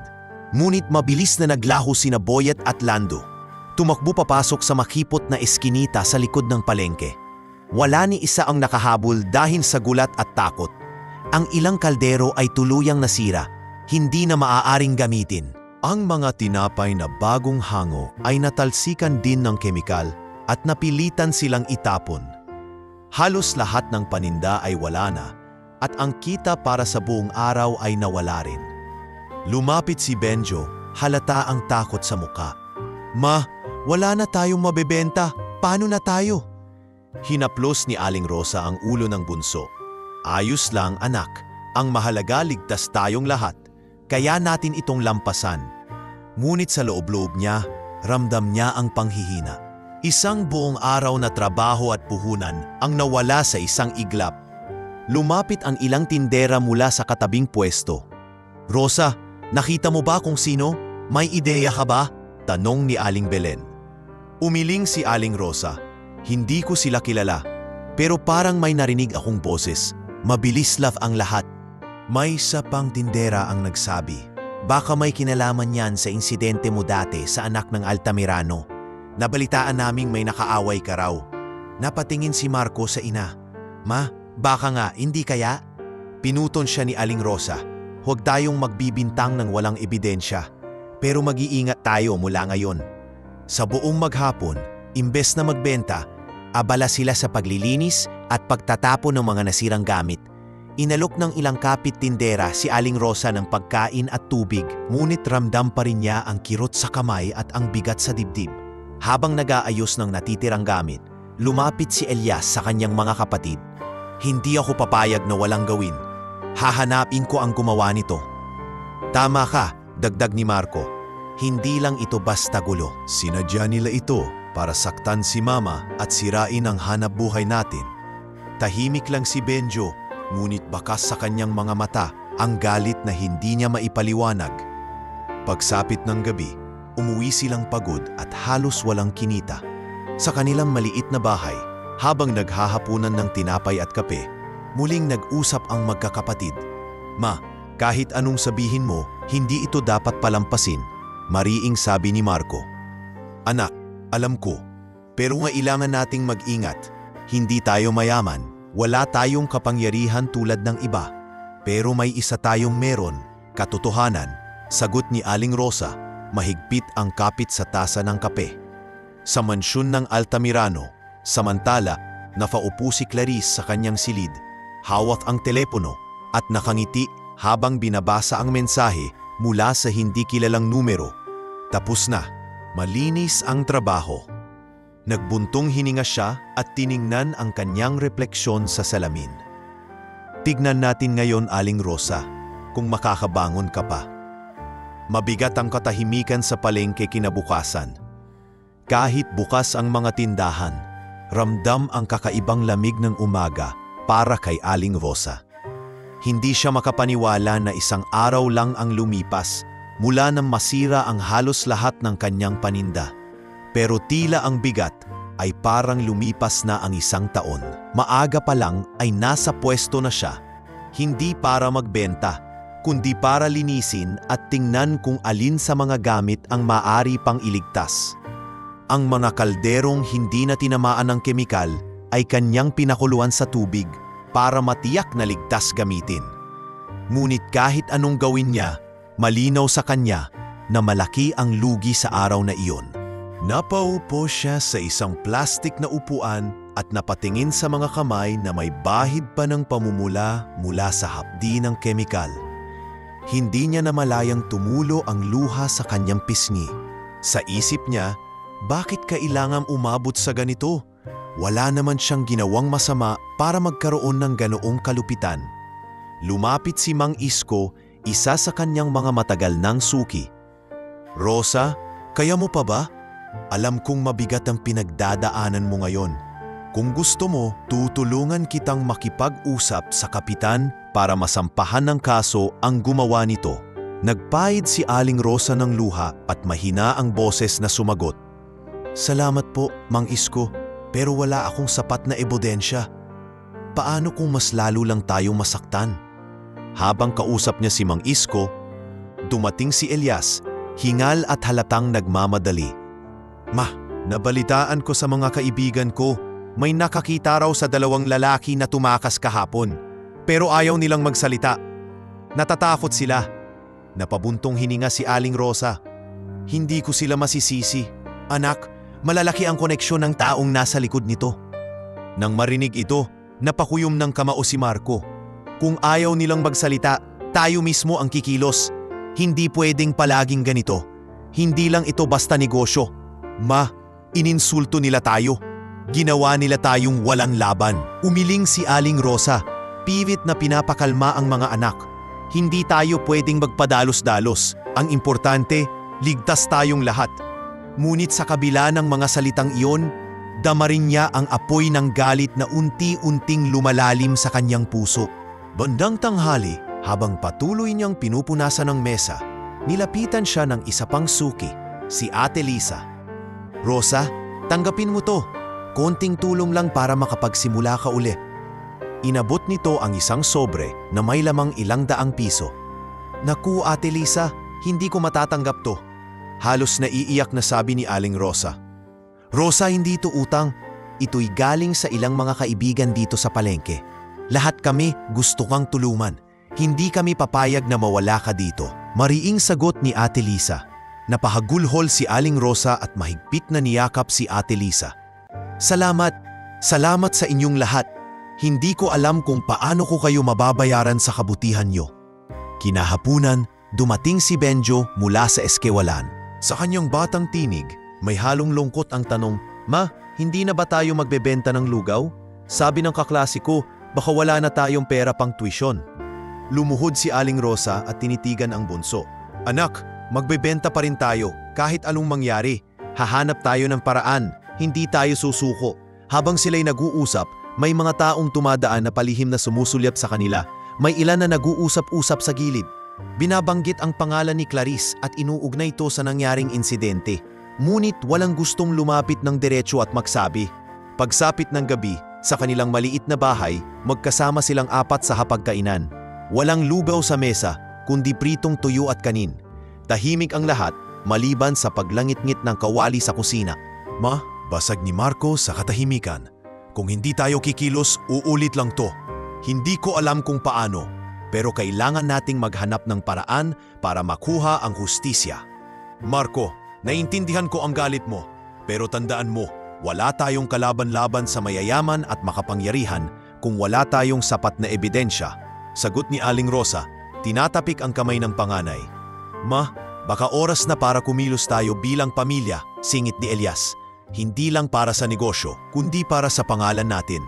Ngunit mabilis na naglaho sina Boyet at Lando. Tumakbo papasok sa makipot na eskinita sa likod ng palengke. Wala ni isa ang nakahabol dahil sa gulat at takot. Ang ilang kaldero ay tuluyang nasira, hindi na maaaring gamitin. Ang mga tinapay na bagong hango ay natalsikan din ng kemikal at napilitan silang itapon. Halos lahat ng paninda ay wala na at ang kita para sa buong araw ay nawala rin. Lumapit si Benjo, halata ang takot sa muka. "Ma, wala na tayong mabebenta. Paano na tayo?" Hinaplos ni Aling Rosa ang ulo ng bunso. "Ayos lang, anak. Ang mahalaga, ligtas tayong lahat. Kaya natin itong lampasan." Ngunit sa loob-loob niya, ramdam niya ang panghihina. Isang buong araw na trabaho at puhunan ang nawala sa isang iglap. Lumapit ang ilang tindera mula sa katabing pwesto. "Rosa, nakita mo ba kung sino? May ideya ka ba?" tanong ni Aling Belen. Umiling si Aling Rosa. "Hindi ko sila kilala, pero parang may narinig akong boses. Mabilis love ang lahat." May isa pang tindera ang nagsabi, "Baka may kinalaman yan sa insidente mo dati sa anak ng Altamirano. Nabalitaan naming may nakaaway ka raw." Napatingin si Marco sa ina. "Ma, baka nga, hindi kaya?" Pinuton siya ni Aling Rosa. "Huwag tayong magbibintang ng walang ebidensya. Pero mag-iingat tayo mula ngayon." Sa buong maghapon, imbes na magbenta, abala sila sa paglilinis at pagtatapon ng mga nasirang gamit. Inalok ng ilang kapit tindera si Aling Rosa ng pagkain at tubig, ngunit ramdam pa rin niya ang kirot sa kamay at ang bigat sa dibdib. Habang nag-aayos ng natitirang gamit, lumapit si Elias sa kanyang mga kapatid. "Hindi ako papayag na walang gawin. Hahanapin ko ang gumawa nito." "Tama ka," dagdag ni Marco. "Hindi lang ito basta gulo. Sinadya nila ito para saktan si Mama at sirain ang hanap buhay natin." Tahimik lang si Benjo, ngunit bakas sa kanyang mga mata ang galit na hindi niya maipaliwanag. Pagsapit ng gabi, umuwi silang pagod at halos walang kinita. Sa kanilang maliit na bahay, habang naghahapunan ng tinapay at kape, muling nag-usap ang magkakapatid. "Ma, kahit anong sabihin mo, hindi ito dapat palampasin," mariing sabi ni Marco. "Anak, alam ko, pero kailangan nating mag-ingat. Hindi tayo mayaman. Wala tayong kapangyarihan tulad ng iba. Pero may isa tayong meron, katotohanan," sagot ni Aling Rosa, mahigpit ang kapit sa tasa ng kape. Sa mansyon ng Altamirano, samantala, napaupo si Clarice sa kanyang silid, hawak ang telepono at nakangiti habang binabasa ang mensahe mula sa hindi kilalang numero. Tapos na, malinis ang trabaho. Nagbuntong hininga siya at tiningnan ang kanyang refleksyon sa salamin. "Tignan natin ngayon, Aling Rosa, kung makakabangon ka pa." Mabigat ang katahimikan sa palengke kinabukasan. Kahit bukas ang mga tindahan, ramdam ang kakaibang lamig ng umaga para kay Aling Rosa. Hindi siya makapaniwala na isang araw lang ang lumipas mula nang masira ang halos lahat ng kanyang paninda. Pero tila ang bigat ay parang lumipas na ang isang taon. Maaga pa lang ay nasa pwesto na siya, hindi para magbenta, kundi para linisin at tingnan kung alin sa mga gamit ang maaari pang iligtas. Ang mga kalderong hindi na tinamaan ng kemikal ay kanyang pinakuluan sa tubig para matiyak na ligtas gamitin. Ngunit kahit anong gawin niya, malinaw sa kanya na malaki ang lugi sa araw na iyon. Napaupo siya sa isang plastik na upuan at napatingin sa mga kamay na may bahid pa ng pamumula mula sa hapdi ng kemikal. Hindi niya namalayang tumulo ang luha sa kanyang pisngi. Sa isip niya, bakit kailangang umabot sa ganito? Wala naman siyang ginawang masama para magkaroon ng ganoong kalupitan. Lumapit si Mang Isko, isa sa kanyang mga matagal nang suki. "Rosa, kaya mo pa ba? Alam kong mabigat ang pinagdadaanan mo ngayon. Kung gusto mo, tutulungan kitang makipag-usap sa kapitan para masampahan ng kaso ang gumawa nito." Nagpahid si Aling Rosa ng luha at mahina ang boses na sumagot. "Salamat po, Mang Isko, pero wala akong sapat na ebidensya. Paano kung mas lalo lang tayong masaktan?" Habang kausap niya si Mang Isko, dumating si Elias, hingal at halatang nagmamadali. "Ma, nabalitaan ko sa mga kaibigan ko, may nakakita raw sa 2 lalaki na tumakas kahapon, pero ayaw nilang magsalita. Natatakot sila." Napabuntong hininga si Aling Rosa. "Hindi ko sila masisisi. Anak, malalaki ang koneksyon ng taong nasa likod nito." Nang marinig ito, napakuyom ng kamao si Marco. Kung ayaw nilang magsalita, tayo mismo ang kikilos. Hindi pwedeng palaging ganito. Hindi lang ito basta negosyo. Ma, ininsulto nila tayo. Ginawa nila tayong walang laban. Umiling si Aling Rosa. Pilit na pinapakalma ang mga anak. Hindi tayo pwedeng magpadalos-dalos. Ang importante, ligtas tayong lahat. Ngunit sa kabila ng mga salitang iyon, dama rin niya ang apoy ng galit na unti-unting lumalalim sa kanyang puso. Bandang tanghali, habang patuloy niyang pinupunasan ang mesa, nilapitan siya ng isa pang suki, si Ate Lisa. Rosa, tanggapin mo to. Konting tulong lang para makapagsimula ka uli. Inabot nito ang isang sobre na may lamang ilang daang piso. Naku, Ate Lisa, hindi ko matatanggap to. Halos naiiyak na sabi ni Aling Rosa. Rosa, hindi ito utang. Ito'y galing sa ilang mga kaibigan dito sa palengke. Lahat kami gusto kang tulungan. Hindi kami papayag na mawala ka dito. Mariing sagot ni Ate Lisa. Napahagulhol si Aling Rosa at mahigpit na niyakap si Ate Lisa. Salamat. Salamat sa inyong lahat. Hindi ko alam kung paano ko kayo mababayaran sa kabutihan nyo. Kinahapunan, dumating si Benjo mula sa eskewalan. Sa kanyang batang tinig, may halong lungkot ang tanong, Ma, hindi na ba tayo magbebenta ng lugaw? Sabi ng kaklase ko, baka wala na tayong pera pang tuition. Lumuhod si Aling Rosa at tinitigan ang bunso. Anak, magbebenta pa rin tayo kahit anong mangyari. Hahanap tayo ng paraan, hindi tayo susuko. Habang sila'y nag-uusap, may mga taong tumadaan na palihim na sumusulyap sa kanila. May ilan na nag-uusap-usap sa gilid. Binabanggit ang pangalan ni Clarice at inuugnay ito sa nangyaring insidente. Ngunit walang gustong lumapit ng diretso at magsabi. Pagsapit ng gabi, sa kanilang maliit na bahay, magkasama silang apat sa hapagkainan. Walang lugaw sa mesa, kundi pritong tuyo at kanin. Tahimik ang lahat, maliban sa paglangit-ngit ng kawali sa kusina. Ma, basag ni Marco sa katahimikan. Kung hindi tayo kikilos, uulit lang to. Hindi ko alam kung paano, pero kailangan nating maghanap ng paraan para makuha ang hustisya. Marco, naiintindihan ko ang galit mo, pero tandaan mo, wala tayong kalaban-laban sa mayayaman at makapangyarihan kung wala tayong sapat na ebidensya. Sagot ni Aling Rosa, tinatapik ang kamay ng panganay. Ma, baka oras na para kumilos tayo bilang pamilya, singit ni Elias. Hindi lang para sa negosyo, kundi para sa pangalan natin.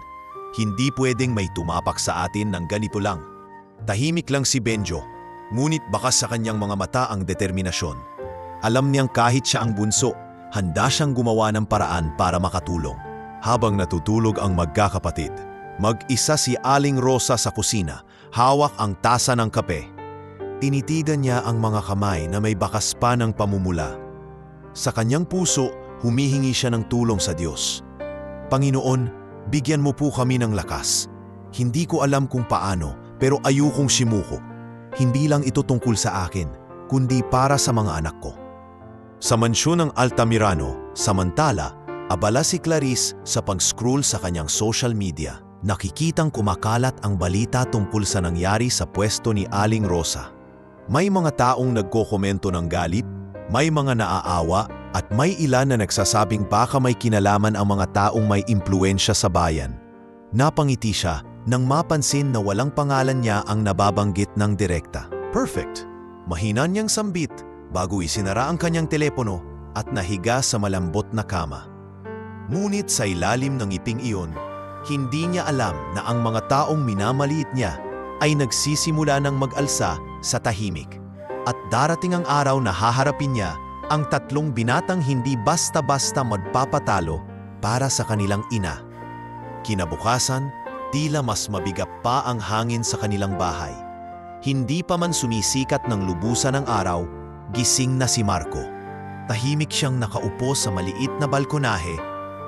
Hindi pwedeng may tumapak sa atin ng ganito lang. Tahimik lang si Benjo, ngunit bakas sa kanyang mga mata ang determinasyon. Alam niyang kahit siya ang bunso, handa siyang gumawa ng paraan para makatulong. Habang natutulog ang magkakapatid, mag-isa si Aling Rosa sa kusina, hawak ang tasa ng kape. Tinitigan niya ang mga kamay na may bakas pa ng pamumula. Sa kanyang puso, humihingi siya ng tulong sa Diyos. Panginoon, bigyan mo po kami ng lakas. Hindi ko alam kung paano, pero ayokong simuko. Hindi lang ito tungkol sa akin, kundi para sa mga anak ko. Sa mansyon ng Altamirano, samantala, abala si Clarice sa pag-scroll sa kanyang social media. Nakikitang kumakalat ang balita tungkol sa nangyari sa pwesto ni Aling Rosa. May mga taong nagkokomento ng galit, may mga naaawa, at may ilan na nagsasabing baka may kinalaman ang mga taong may impluensya sa bayan. Napangiti siya nang mapansin na walang pangalan niya ang nababanggit ng direkta. Perfect! Mahina niyang sambit bago isinara ang kanyang telepono at nahiga sa malambot na kama. Ngunit sa ilalim ng ngiping iyon, hindi niya alam na ang mga taong minamaliit niya ay nagsisimula ng mag-alsa sa tahimik. At darating ang araw na haharapin niya ang tatlong binatang hindi basta-basta magpapatalo para sa kanilang ina. Kinabukasan, tila mas mabigat pa ang hangin sa kanilang bahay. Hindi pa man sumisikat ng lubusan ng araw, gising na si Marco. Tahimik siyang nakaupo sa maliit na balkonahe,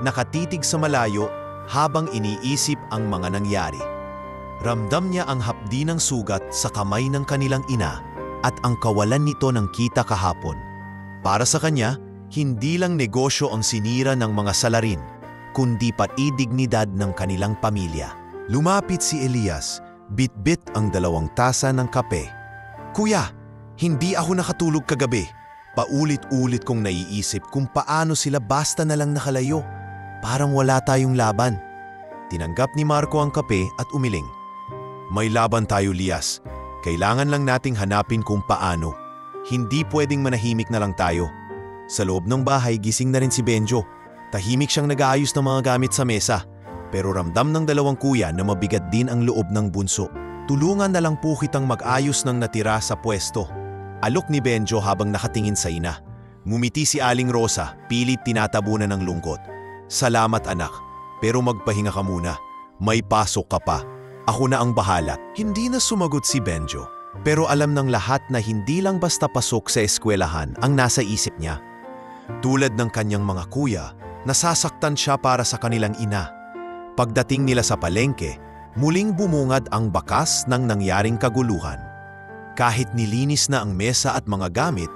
nakatitig sa malayo habang iniisip ang mga nangyari. Ramdam niya ang hapdi ng sugat sa kamay ng kanilang ina at ang kawalan nito ng kita kahapon. Para sa kanya, hindi lang negosyo ang sinira ng mga salarin, kundi pati dignidad ng kanilang pamilya. Lumapit si Elias, bit-bit ang 2 tasa ng kape. Kuya, hindi ako nakatulog kagabi. Paulit-ulit kong naiisip kung paano sila basta na lang nakalayo. Parang wala tayong laban. Tinanggap ni Marco ang kape at umiling. May laban tayo, Lias. Kailangan lang nating hanapin kung paano. Hindi pwedeng manahimik na lang tayo. Sa loob ng bahay, gising na rin si Benjo. Tahimik siyang nag-aayos ng mga gamit sa mesa. Pero ramdam ng dalawang kuya na mabigat din ang loob ng bunso. Tulungan na lang po kitang mag-ayos ng natira sa pwesto. Alok ni Benjo habang nakatingin sa ina. Ngumiti si Aling Rosa, pilit tinatabunan ng lungkot. Salamat anak, pero magpahinga ka muna. May pasok ka pa. Ako na ang bahala. Hindi na sumagot si Benjo. Pero alam ng lahat na hindi lang basta pasok sa eskwelahan ang nasa isip niya. Tulad ng kanyang mga kuya, nasasaktan siya para sa kanilang ina. Pagdating nila sa palengke, muling bumungad ang bakas ng nangyaring kaguluhan. Kahit nilinis na ang mesa at mga gamit,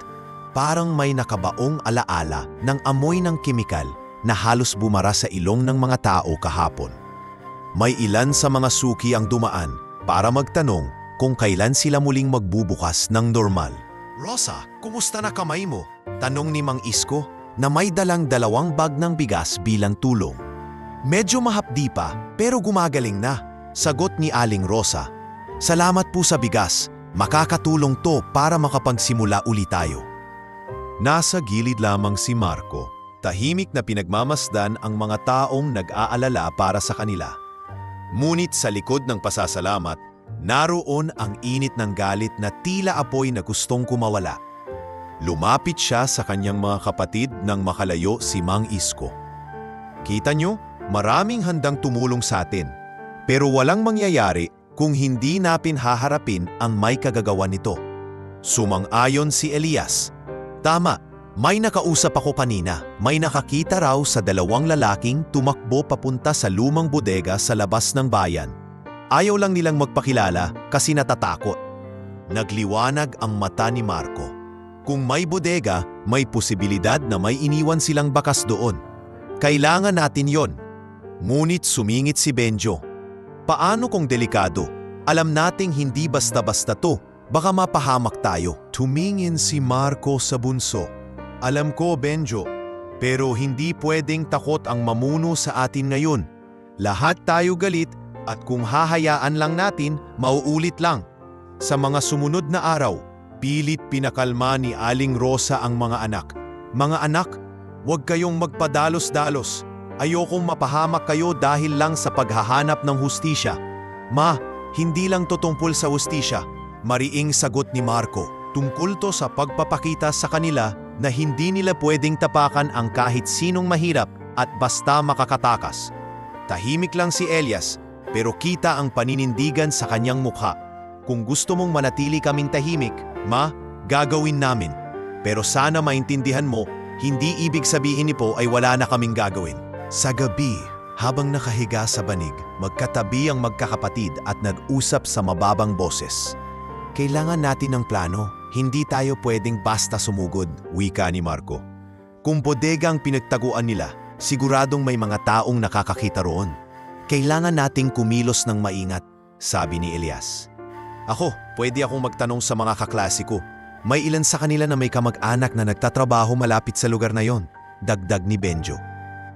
parang may nakabaong alaala ng amoy ng kemikal na halos bumara sa ilong ng mga tao kahapon. May ilan sa mga suki ang dumaan para magtanong kung kailan sila muling magbubukas ng normal. Rosa, kumusta na kamay mo? Tanong ni Mang Isko na may dalang 2 bag ng bigas bilang tulong. Medyo mahapdi pa pero gumagaling na, sagot ni Aling Rosa. Salamat po sa bigas, makakatulong to para makapagsimula uli tayo. Nasa gilid lamang si Marco, tahimik na pinagmamasdan ang mga taong nag-aalala para sa kanila. Ngunit sa likod ng pasasalamat, naroon ang init ng galit na tila apoy na gustong kumawala. Lumapit siya sa kanyang mga kapatid nang makalayo si Mang Isko. Kita nyo, maraming handang tumulong sa atin, pero walang mangyayari kung hindi natin haharapin ang may kagagawa nito. Sumang-ayon si Elias. Tama, may nakausap ako kanina. May nakakita raw sa 2 lalaking tumakbo papunta sa lumang bodega sa labas ng bayan. Ayaw lang nilang magpakilala kasi natatakot. Nagliwanag ang mata ni Marco. Kung may bodega, may posibilidad na may iniwan silang bakas doon. Kailangan natin yon. Ngunit sumingit si Benjo. Paano kung delikado? Alam nating hindi basta-basta to. Baka mapahamak tayo. Tumingin si Marco sa bunso. Alam ko, Benjo, pero hindi pwedeng takot ang mamuno sa atin ngayon. Lahat tayo galit at kung hahayaan lang natin, mauulit lang. Sa mga sumunod na araw, pilit pinakalma ni Aling Rosa ang mga anak. Mga anak, huwag kayong magpadalos-dalos. Ayokong mapahamak kayo dahil lang sa paghahanap ng hustisya. Ma, hindi lang to tungkol sa hustisya. Mariing sagot ni Marco, tungkol to sa pagpapakita sa kanila na hindi nila pwedeng tapakan ang kahit sinong mahirap at basta makakatakas. Tahimik lang si Elias, pero kita ang paninindigan sa kanyang mukha. Kung gusto mong manatili kaming tahimik, Ma, gagawin namin. Pero sana maintindihan mo, hindi ibig sabihin nipo ay wala na kaming gagawin. Sa gabi, habang nakahiga sa banig, magkatabi ang magkakapatid at nag-usap sa mababang boses. Kailangan natin ng plano, hindi tayo pwedeng basta sumugod, wika ni Marco. Kung bodega ang pinagtaguan nila, siguradong may mga taong nakakakita roon. Kailangan nating kumilos ng maingat, sabi ni Elias. Ako, pwede akong magtanong sa mga kaklase ko. May ilan sa kanila na may kamag-anak na nagtatrabaho malapit sa lugar na yon, dagdag ni Benjo.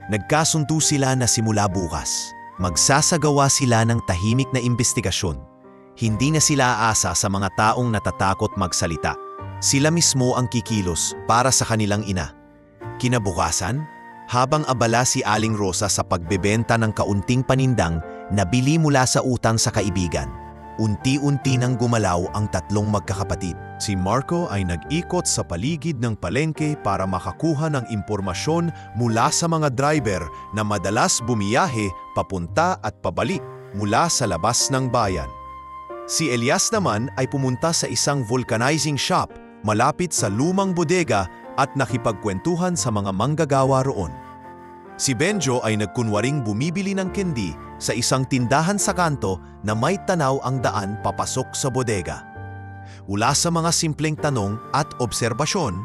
Nagkasunto sila na simula bukas. Magsasagawa sila ng tahimik na investigasyon. Hindi na sila aasa sa mga taong natatakot magsalita. Sila mismo ang kikilos para sa kanilang ina. Kinabukasan, habang abala si Aling Rosa sa pagbebenta ng kaunting panindang na bili mula sa utang sa kaibigan, unti-unti nang gumalaw ang 3 magkakapatid. Si Marco ay nag-ikot sa paligid ng palengke para makakuha ng impormasyon mula sa mga driver na madalas bumiyahe papunta at pabalik mula sa labas ng bayan. Si Elias naman ay pumunta sa isang vulcanizing shop malapit sa lumang bodega at nakipagkwentuhan sa mga manggagawa roon. Si Benjo ay nagkunwaring bumibili ng candy sa isang tindahan sa kanto na may tanaw ang daan papasok sa bodega. Mula sa mga simpleng tanong at obserbasyon,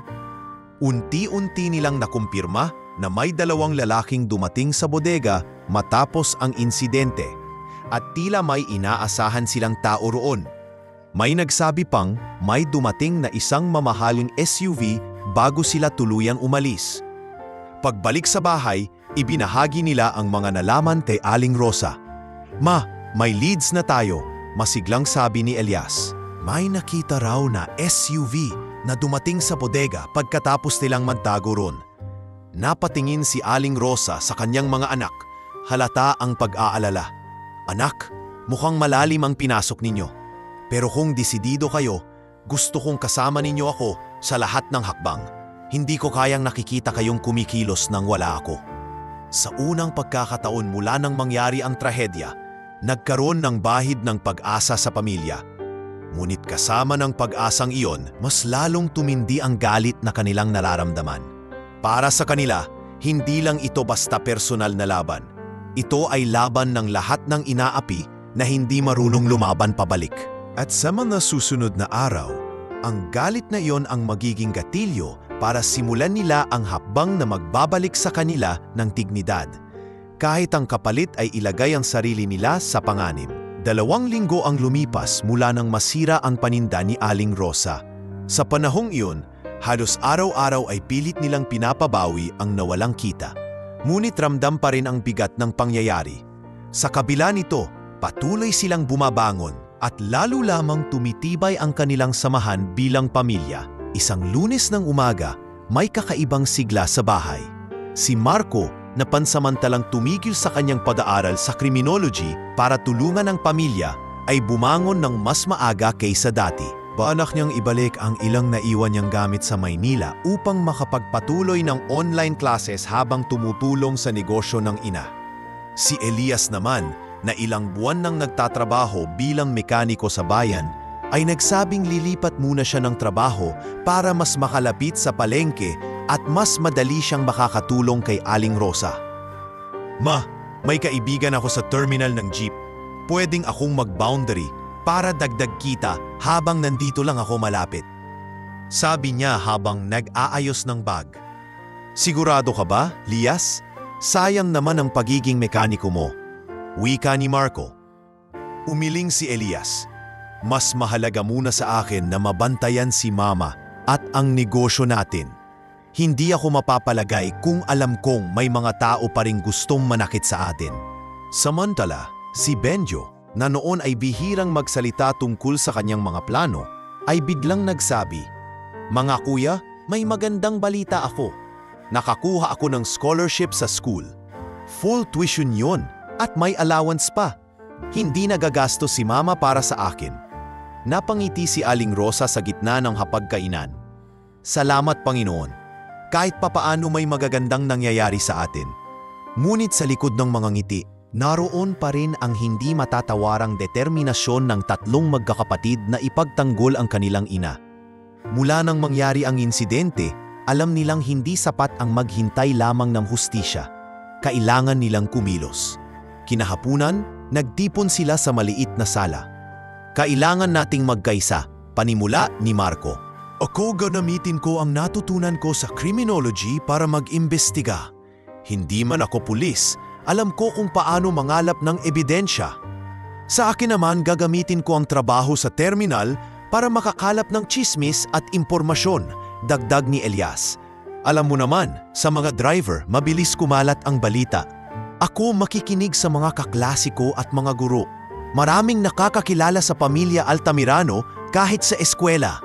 unti-unti nilang nakumpirma na may 2 lalaking dumating sa bodega matapos ang insidente. At tila may inaasahan silang tao roon. May nagsabi pang may dumating na isang mamahaling SUV bago sila tuluyang umalis. Pagbalik sa bahay, ibinahagi nila ang mga nalaman kay Aling Rosa. "Ma, may leads na tayo," masiglang sabi ni Elias. May nakita raw na SUV na dumating sa bodega pagkatapos nilang magtago ron. Napatingin si Aling Rosa sa kanyang mga anak. Halata ang pag-aalala. "Anak, mukhang malalim ang pinasok ninyo. Pero kung desidido kayo, gusto kong kasama ninyo ako sa lahat ng hakbang. Hindi ko kayang nakikita kayong kumikilos nang wala ako." Sa unang pagkakataon mula nang mangyari ang trahedya, nagkaroon ng bahid ng pag-asa sa pamilya. Ngunit kasama ng pag-asang iyon, mas lalong tumindi ang galit na kanilang nararamdaman. Para sa kanila, hindi lang ito basta personal na laban. Ito ay laban ng lahat ng inaapi na hindi marunong lumaban pabalik. At sa mga susunod na araw, ang galit na iyon ang magiging gatilyo para simulan nila ang hakbang na magbabalik sa kanila ng dignidad. Kahit ang kapalit ay ilagay ang sarili nila sa panganib. 2 linggo ang lumipas mula nang masira ang paninda ni Aling Rosa. Sa panahong iyon, halos araw-araw ay pilit nilang pinapabawi ang nawalang kita. Ngunit ramdam pa rin ang bigat ng pangyayari. Sa kabila nito, patuloy silang bumabangon at lalo lamang tumitibay ang kanilang samahan bilang pamilya. Isang Lunes ng umaga, may kakaibang sigla sa bahay. Si Marco na pansamantalang tumigil sa kanyang pag-aaral sa criminology para tulungan ang pamilya ay bumangon ng mas maaga kaysa dati. Balak niyang ibalik ang ilang naiwan niyang gamit sa Maynila upang makapagpatuloy ng online classes habang tumutulong sa negosyo ng ina. Si Elias naman, na ilang buwan nang nagtatrabaho bilang mekaniko sa bayan, ay nagsabing lilipat muna siya ng trabaho para mas makalapit sa palengke at mas madali siyang makakatulong kay Aling Rosa. "Ma, may kaibigan ako sa terminal ng jeep. Pwedeng akong mag-boundary para dagdag kita habang nandito lang ako malapit," sabi niya habang nag-aayos ng bag. "Sigurado ka ba, Lias? Sayang naman ang pagiging mekaniko mo," wika ni Marco. Umiling si Elias. "Mas mahalaga muna sa akin na mabantayan si Mama at ang negosyo natin. Hindi ako mapapalagay kung alam kong may mga tao pa ring gustong manakit sa atin." Samantala, si Benjo, na noon ay bihirang magsalita tungkol sa kanyang mga plano, ay biglang nagsabi, "Mga kuya, may magandang balita ako. Nakakuha ako ng scholarship sa school. Full tuition yon at may allowance pa. Hindi nagagastos si Mama para sa akin." Napangiti si Aling Rosa sa gitna ng hapagkainan. "Salamat, Panginoon. Kahit papaano may magagandang nangyayari sa atin." Ngunit sa likod ng mga ngiti, naroon pa rin ang hindi matatawarang determinasyon ng 3 magkakapatid na ipagtanggol ang kanilang ina. Mula nang mangyari ang insidente, alam nilang hindi sapat ang maghintay lamang ng hustisya. Kailangan nilang kumilos. Kinahapunan, nagtipon sila sa maliit na sala. "Kailangan nating magkaisa," panimula ni Marco. "Ako gagamitin ko ang natutunan ko sa criminology para mag-imbestiga. Hindi man ako pulis, alam ko kung paano mangalap ng ebidensya. Sa akin naman gagamitin ko ang trabaho sa terminal para makakalap ng tsismis at impormasyon," dagdag ni Elias. "Alam mo naman, sa mga driver, mabilis kumalat ang balita. Ako makikinig sa mga kaklase ko at mga guro. Maraming nakakakilala sa pamilya Altamirano kahit sa eskwela.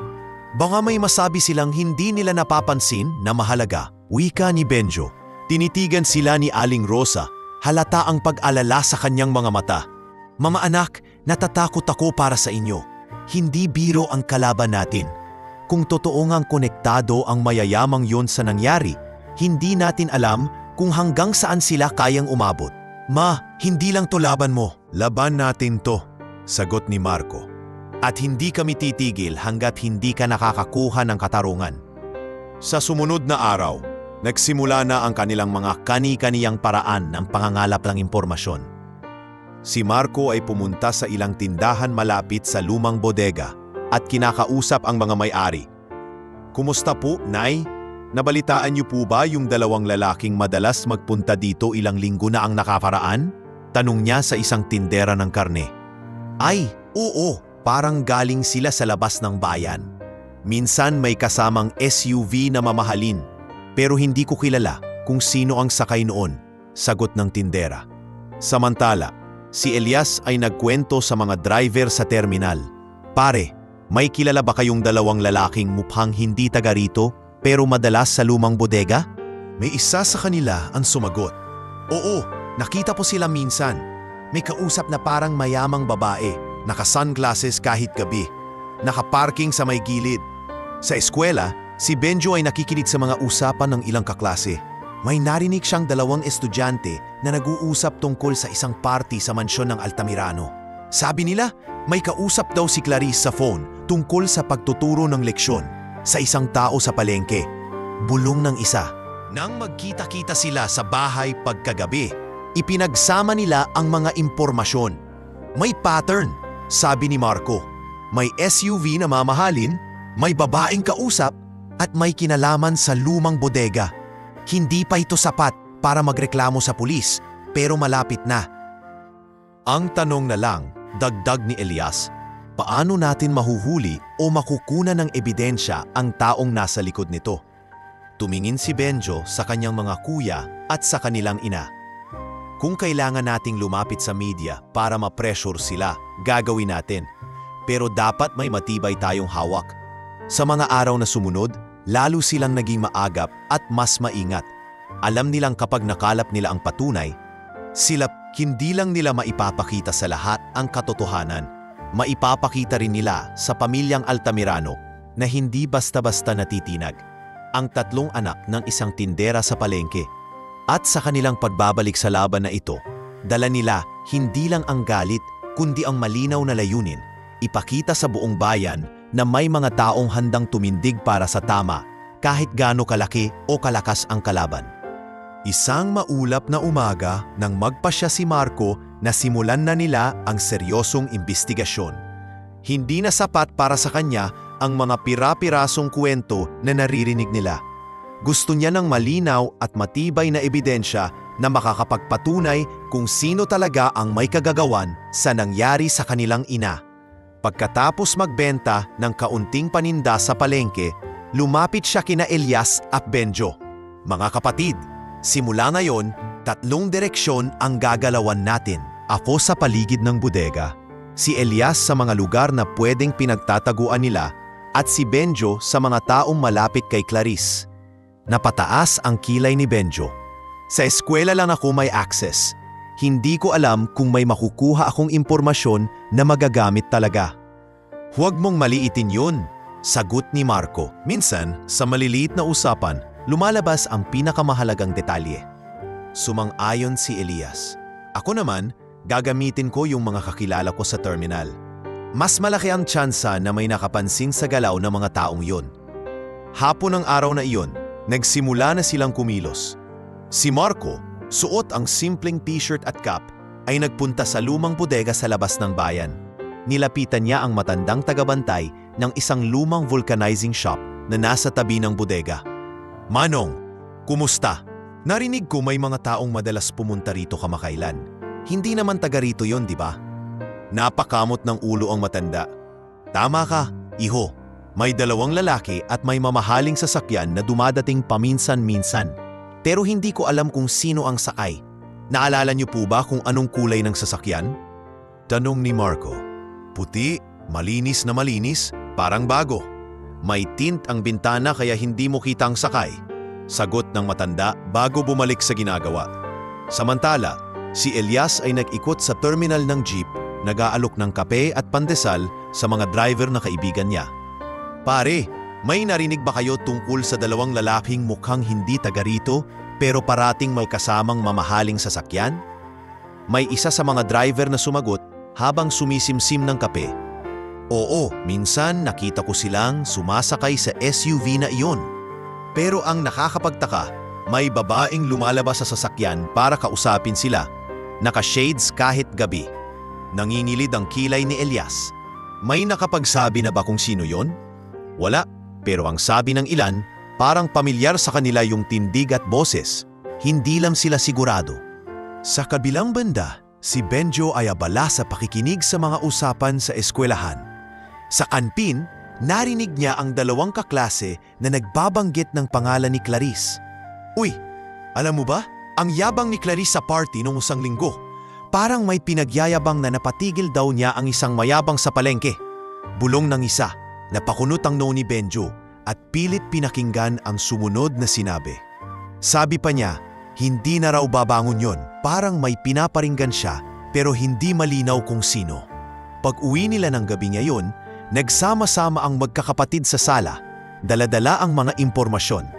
Baka may masabi silang hindi nila napapansin na mahalaga," wika ni Benjo. Tinitigan sila ni Aling Rosa. Halata ang pag-alala sa kanyang mga mata. "Mga anak, natatakot ako para sa inyo. Hindi biro ang kalaban natin. Kung totoo ngang konektado ang mayayamang yon sa nangyari, hindi natin alam kung hanggang saan sila kayang umabot." "Ma, hindi lang to laban mo." "Laban natin to," sagot ni Marco. "At hindi kami titigil hanggat hindi ka nakakakuha ng katarungan." Sa sumunod na araw, nagsimula na ang kanilang mga kani-kaniyang paraan ng pangangalap ng impormasyon. Si Marco ay pumunta sa ilang tindahan malapit sa lumang bodega at kinakausap ang mga may-ari. "Kumusta po, Nay? Nabalitaan niyo po ba yung 2 lalaking madalas magpunta dito ilang linggo na ang nakakaraan?" tanong niya sa isang tindera ng karne. "Ay, oo. Parang galing sila sa labas ng bayan. Minsan may kasamang SUV na mamahalin, pero hindi ko kilala kung sino ang sakay noon," sagot ng tindera. Samantala, si Elias ay nagkwento sa mga driver sa terminal. Pare, may kilala ba kayong dalawang lalaking mukhang hindi taga rito pero madalas sa lumang bodega? May isa sa kanila ang sumagot. Oo, nakita po sila minsan. May kausap na parang mayamang babae, naka-sunglasses kahit gabi, nakaparking sa may gilid. Sa eskwela, si Benjo ay nakikinig sa mga usapan ng ilang kaklase. May narinig siyang dalawang estudyante na nag-uusap tungkol sa isang party sa mansyon ng Altamirano. Sabi nila, may kausap daw si Clarice sa phone tungkol sa pagtuturo ng leksyon sa isang tao sa palengke. Bulong ng isa. Nang magkita-kita sila sa bahay pagkagabi, ipinagsama nila ang mga impormasyon. May pattern, sabi ni Marco. May SUV na mamahalin, may babaeng kausap, at may kinalaman sa lumang bodega. Hindi pa ito sapat para magreklamo sa pulis, pero malapit na. Ang tanong na lang, dagdag ni Elias, paano natin mahuhuli o makukunan ng ebidensya ang taong nasa likod nito? Tumingin si Benjo sa kanyang mga kuya at sa kanilang ina. Kung kailangan nating lumapit sa media para ma-pressure sila, gagawin natin. Pero dapat may matibay tayong hawak. Sa mga araw na sumunod, lalo silang naging maagap at mas maingat. Alam nilang kapag nakalap nila ang patunay, sila hindi lang nila maipapakita sa lahat ang katotohanan. Maipapakita rin nila sa pamilyang Altamirano na hindi basta-basta natitinag. Ang tatlong anak ng isang tindera sa palengke. At sa kanilang pagbabalik sa laban na ito, dala nila hindi lang ang galit kundi ang malinaw na layunin. Ipakita sa buong bayan na may mga taong handang tumindig para sa tama kahit gaano kalaki o kalakas ang kalaban. Isang maulap na umaga nang magpasya si Marco na simulan na nila ang seryosong imbestigasyon. Hindi na sapat para sa kanya ang mga pira-pirasong kwento na naririnig nila. Gusto niya ng malinaw at matibay na ebidensya na makakapagpatunay kung sino talaga ang may kagagawan sa nangyari sa kanilang ina. Pagkatapos magbenta ng kaunting paninda sa palengke, lumapit siya kina Elias at Benjo. Mga kapatid, simula ngayon, 3 direksyon ang gagalawan natin. Ako sa paligid ng bodega, si Elias sa mga lugar na pwedeng pinagtataguan nila, at si Benjo sa mga taong malapit kay Clarice. Napataas ang kilay ni Benjo. Sa eskwela lang ako may access. Hindi ko alam kung may makukuha akong impormasyon na magagamit talaga. Huwag mong maliitin yun, sagot ni Marco. Minsan, sa maliliit na usapan, lumalabas ang pinakamahalagang detalye. Sumang-ayon si Elias. Ako naman, gagamitin ko yung mga kakilala ko sa terminal. Mas malaki ang tsansa na may nakapansin sa galaw ng mga taong yon. Hapon ng araw na iyon, nagsimula na silang kumilos. Si Marco, suot ang simpleng t-shirt at cap, ay nagpunta sa lumang bodega sa labas ng bayan. Nilapitan niya ang matandang tagabantay ng isang lumang vulcanizing shop na nasa tabi ng bodega. Manong, kumusta? Narinig ko may mga taong madalas pumunta rito kamakailan. Hindi naman taga rito yon, di ba? Napakamot ng ulo ang matanda. Tama ka, iho. May 2 lalaki at may mamahaling sasakyan na dumadating paminsan-minsan. Pero hindi ko alam kung sino ang sakay. Naalala niyo po ba kung anong kulay ng sasakyan? Tanong ni Marco. Puti, malinis na malinis, parang bago. May tint ang bintana kaya hindi mo kita ang sakay. Sagot ng matanda bago bumalik sa ginagawa. Samantala, si Elias ay nag-ikot sa terminal ng jeep, nag-aalok ng kape at pandesal sa mga driver na kaibigan niya. Pare, may narinig ba kayo tungkol sa 2 lalaking mukhang hindi taga rito pero parating may kasamang mamahaling sasakyan? May isa sa mga driver na sumagot habang sumisimsim ng kape. Oo, minsan nakita ko silang sumasakay sa SUV na iyon. Pero ang nakakapagtaka, may babaeng lumalabas sa sasakyan para kausapin sila. Naka-shades kahit gabi. Nangingilid ang kilay ni Elias. May nakapagsabi na ba kung sino yon? Wala, pero ang sabi ng ilan, parang pamilyar sa kanila yung tindig at boses. Hindi lang sila sigurado. Sa kabilang banda, si Benjo ay abala sa pakikinig sa mga usapan sa eskwelahan. Sa kanpin, narinig niya ang 2 kaklase na nagbabanggit ng pangalan ni Clarice. Uy, alam mo ba? Ang yabang ni Clarice sa party noong 1 linggo. Parang may pinagyayabang na napatigil daw niya ang isang mayabang sa palengke. Bulong ng isa, napakunot ang noo ni Benjo at pilit pinakinggan ang sumunod na sinabi. Sabi pa niya, hindi na raw babangon yon. Parang may pinaparinggan siya pero hindi malinaw kung sino. Pag-uwi nila ng gabi ngayon, nagsama-sama ang magkakapatid sa sala, dala-dala ang mga impormasyon.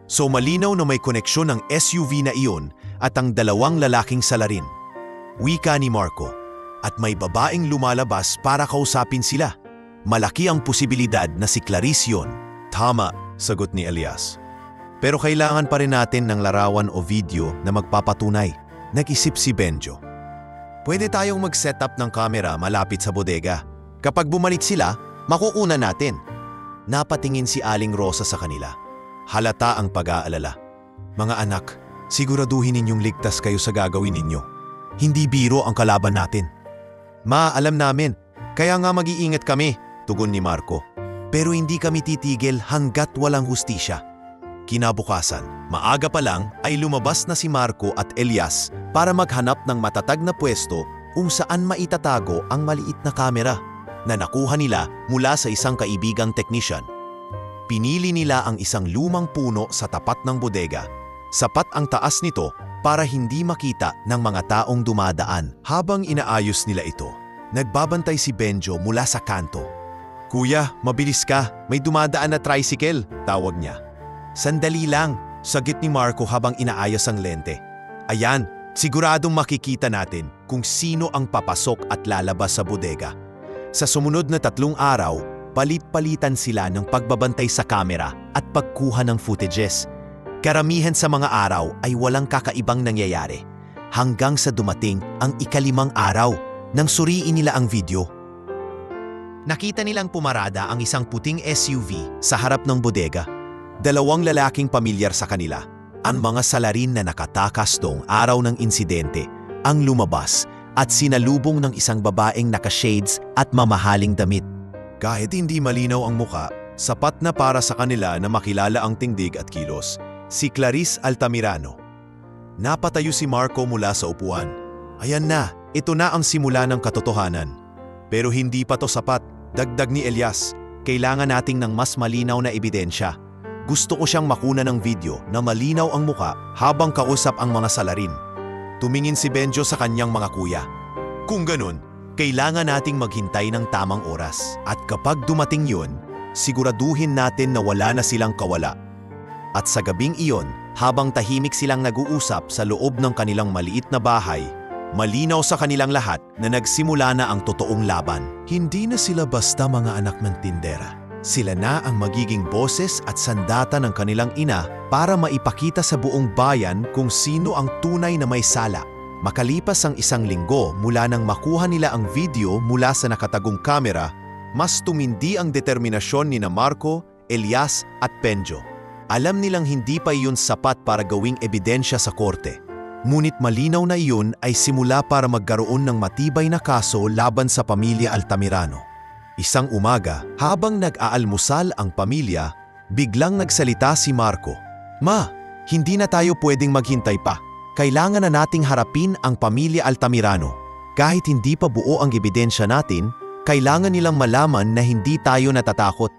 So malinaw na may koneksyon ng SUV na iyon at ang dalawang lalaking salarin. Wika ni Marco, at may babaeng lumalabas para kausapin sila. Malaki ang posibilidad na si Clarice yun. Tama, sagot ni Elias. Pero kailangan pa rin natin ng larawan o video na magpapatunay. Nag-isip si Benjo. Pwede tayong mag-set up ng kamera malapit sa bodega. Kapag bumalik sila, makukunan natin. Napatingin si Aling Rosa sa kanila. Halata ang pag-aalala. Mga anak, siguraduhin ninyong ligtas kayo sa gagawin ninyo. Hindi biro ang kalaban natin. Ma, alam namin. Kaya nga mag-iingat kami, tugon ni Marco. Pero hindi kami titigil hanggat walang hustisya. Kinabukasan, maaga pa lang ay lumabas na si Marco at Elias para maghanap ng matatag na pwesto kung saan maitatago ang maliit na kamera na nakuha nila mula sa isang kaibigang technician. Pinili nila ang isang lumang puno sa tapat ng bodega. Sapat ang taas nito para hindi makita ng mga taong dumadaan. Habang inaayos nila ito, nagbabantay si Benjo mula sa kanto. Kuya, mabilis ka, may dumadaan na tricycle, tawag niya. Sandali lang, sagot ni Marco habang inaayos ang lente. Ayan, siguradong makikita natin kung sino ang papasok at lalabas sa bodega. Sa sumunod na 3 araw, palit-palitan sila ng pagbabantay sa kamera at pagkuha ng footages. Karamihan sa mga araw ay walang kakaibang nangyayari hanggang sa dumating ang 5 araw nang suriin nila ang video. Nakita nilang pumarada ang isang puting SUV sa harap ng bodega. 2 lalaking pamilyar sa kanila, ang mga salarin na nakatakas noong araw ng insidente, ang lumabas at sinalubong ng isang babaeng naka-shades at mamahaling damit. Kahit hindi malinaw ang muka, sapat na para sa kanila na makilala ang tindig at kilos. Si Clarice Altamirano. Napatayo si Marco mula sa upuan. Ayan na, ito na ang simula ng katotohanan. Pero hindi pa to sapat, dagdag ni Elias. Kailangan nating ng mas malinaw na ebidensya. Gusto ko siyang makuna ng video na malinaw ang muka habang kausap ang mga salarin. Tumingin si Benjo sa kanyang mga kuya. Kung ganun, kailangan nating maghintay ng tamang oras. At kapag dumating yun, siguraduhin natin na wala na silang kawala. At sa gabing iyon, habang tahimik silang nag-uusap sa loob ng kanilang maliit na bahay, malinaw sa kanilang lahat na nagsimula na ang totoong laban. Hindi na sila basta mga anak ng tindera. Sila na ang magiging boses at sandata ng kanilang ina para maipakita sa buong bayan kung sino ang tunay na may sala. Makalipas ang 1 linggo mula nang makuha nila ang video mula sa nakatagong kamera, mas tumindi ang determinasyon ni Marco, Elias at Benjo. Alam nilang hindi pa iyon sapat para gawing ebidensya sa korte. Ngunit malinaw na iyon ay simula para magkaroon ng matibay na kaso laban sa pamilya Altamirano. Isang umaga, habang nag-aalmusal ang pamilya, biglang nagsalita si Marco. Ma, hindi na tayo pwedeng maghintay pa. Kailangan na nating harapin ang pamilya Altamirano. Kahit hindi pa buo ang ebidensya natin, kailangan nilang malaman na hindi tayo natatakot.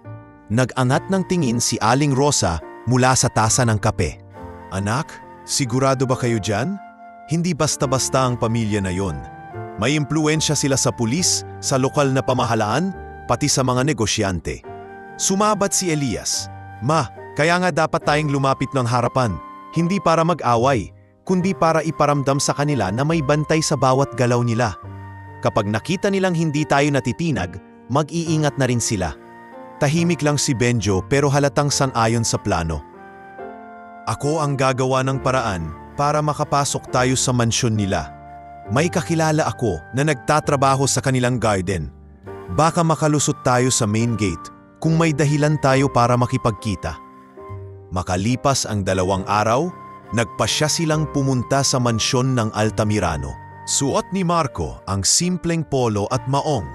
Nag-angat ng tingin si Aling Rosa mula sa tasa ng kape. Anak, sigurado ba kayo dyan? Hindi basta-basta ang pamilya na yon. May impluensya sila sa pulis, sa lokal na pamahalaan, pati sa mga negosyante. Sumabat si Elias. Ma, kaya nga dapat tayong lumapit ng harapan, hindi para mag-away, kundi para iparamdam sa kanila na may bantay sa bawat galaw nila. Kapag nakita nilang hindi tayo natitinag, mag-iingat na rin sila. Tahimik lang si Benjo pero halatang sang-ayon sa plano. Ako ang gagawa ng paraan para makapasok tayo sa mansyon nila. May kakilala ako na nagtatrabaho sa kanilang garden. Baka makalusot tayo sa main gate kung may dahilan tayo para makipagkita. Makalipas ang 2 araw, nagpasya silang pumunta sa mansyon ng Altamirano. Suot ni Marco ang simpleng polo at maong.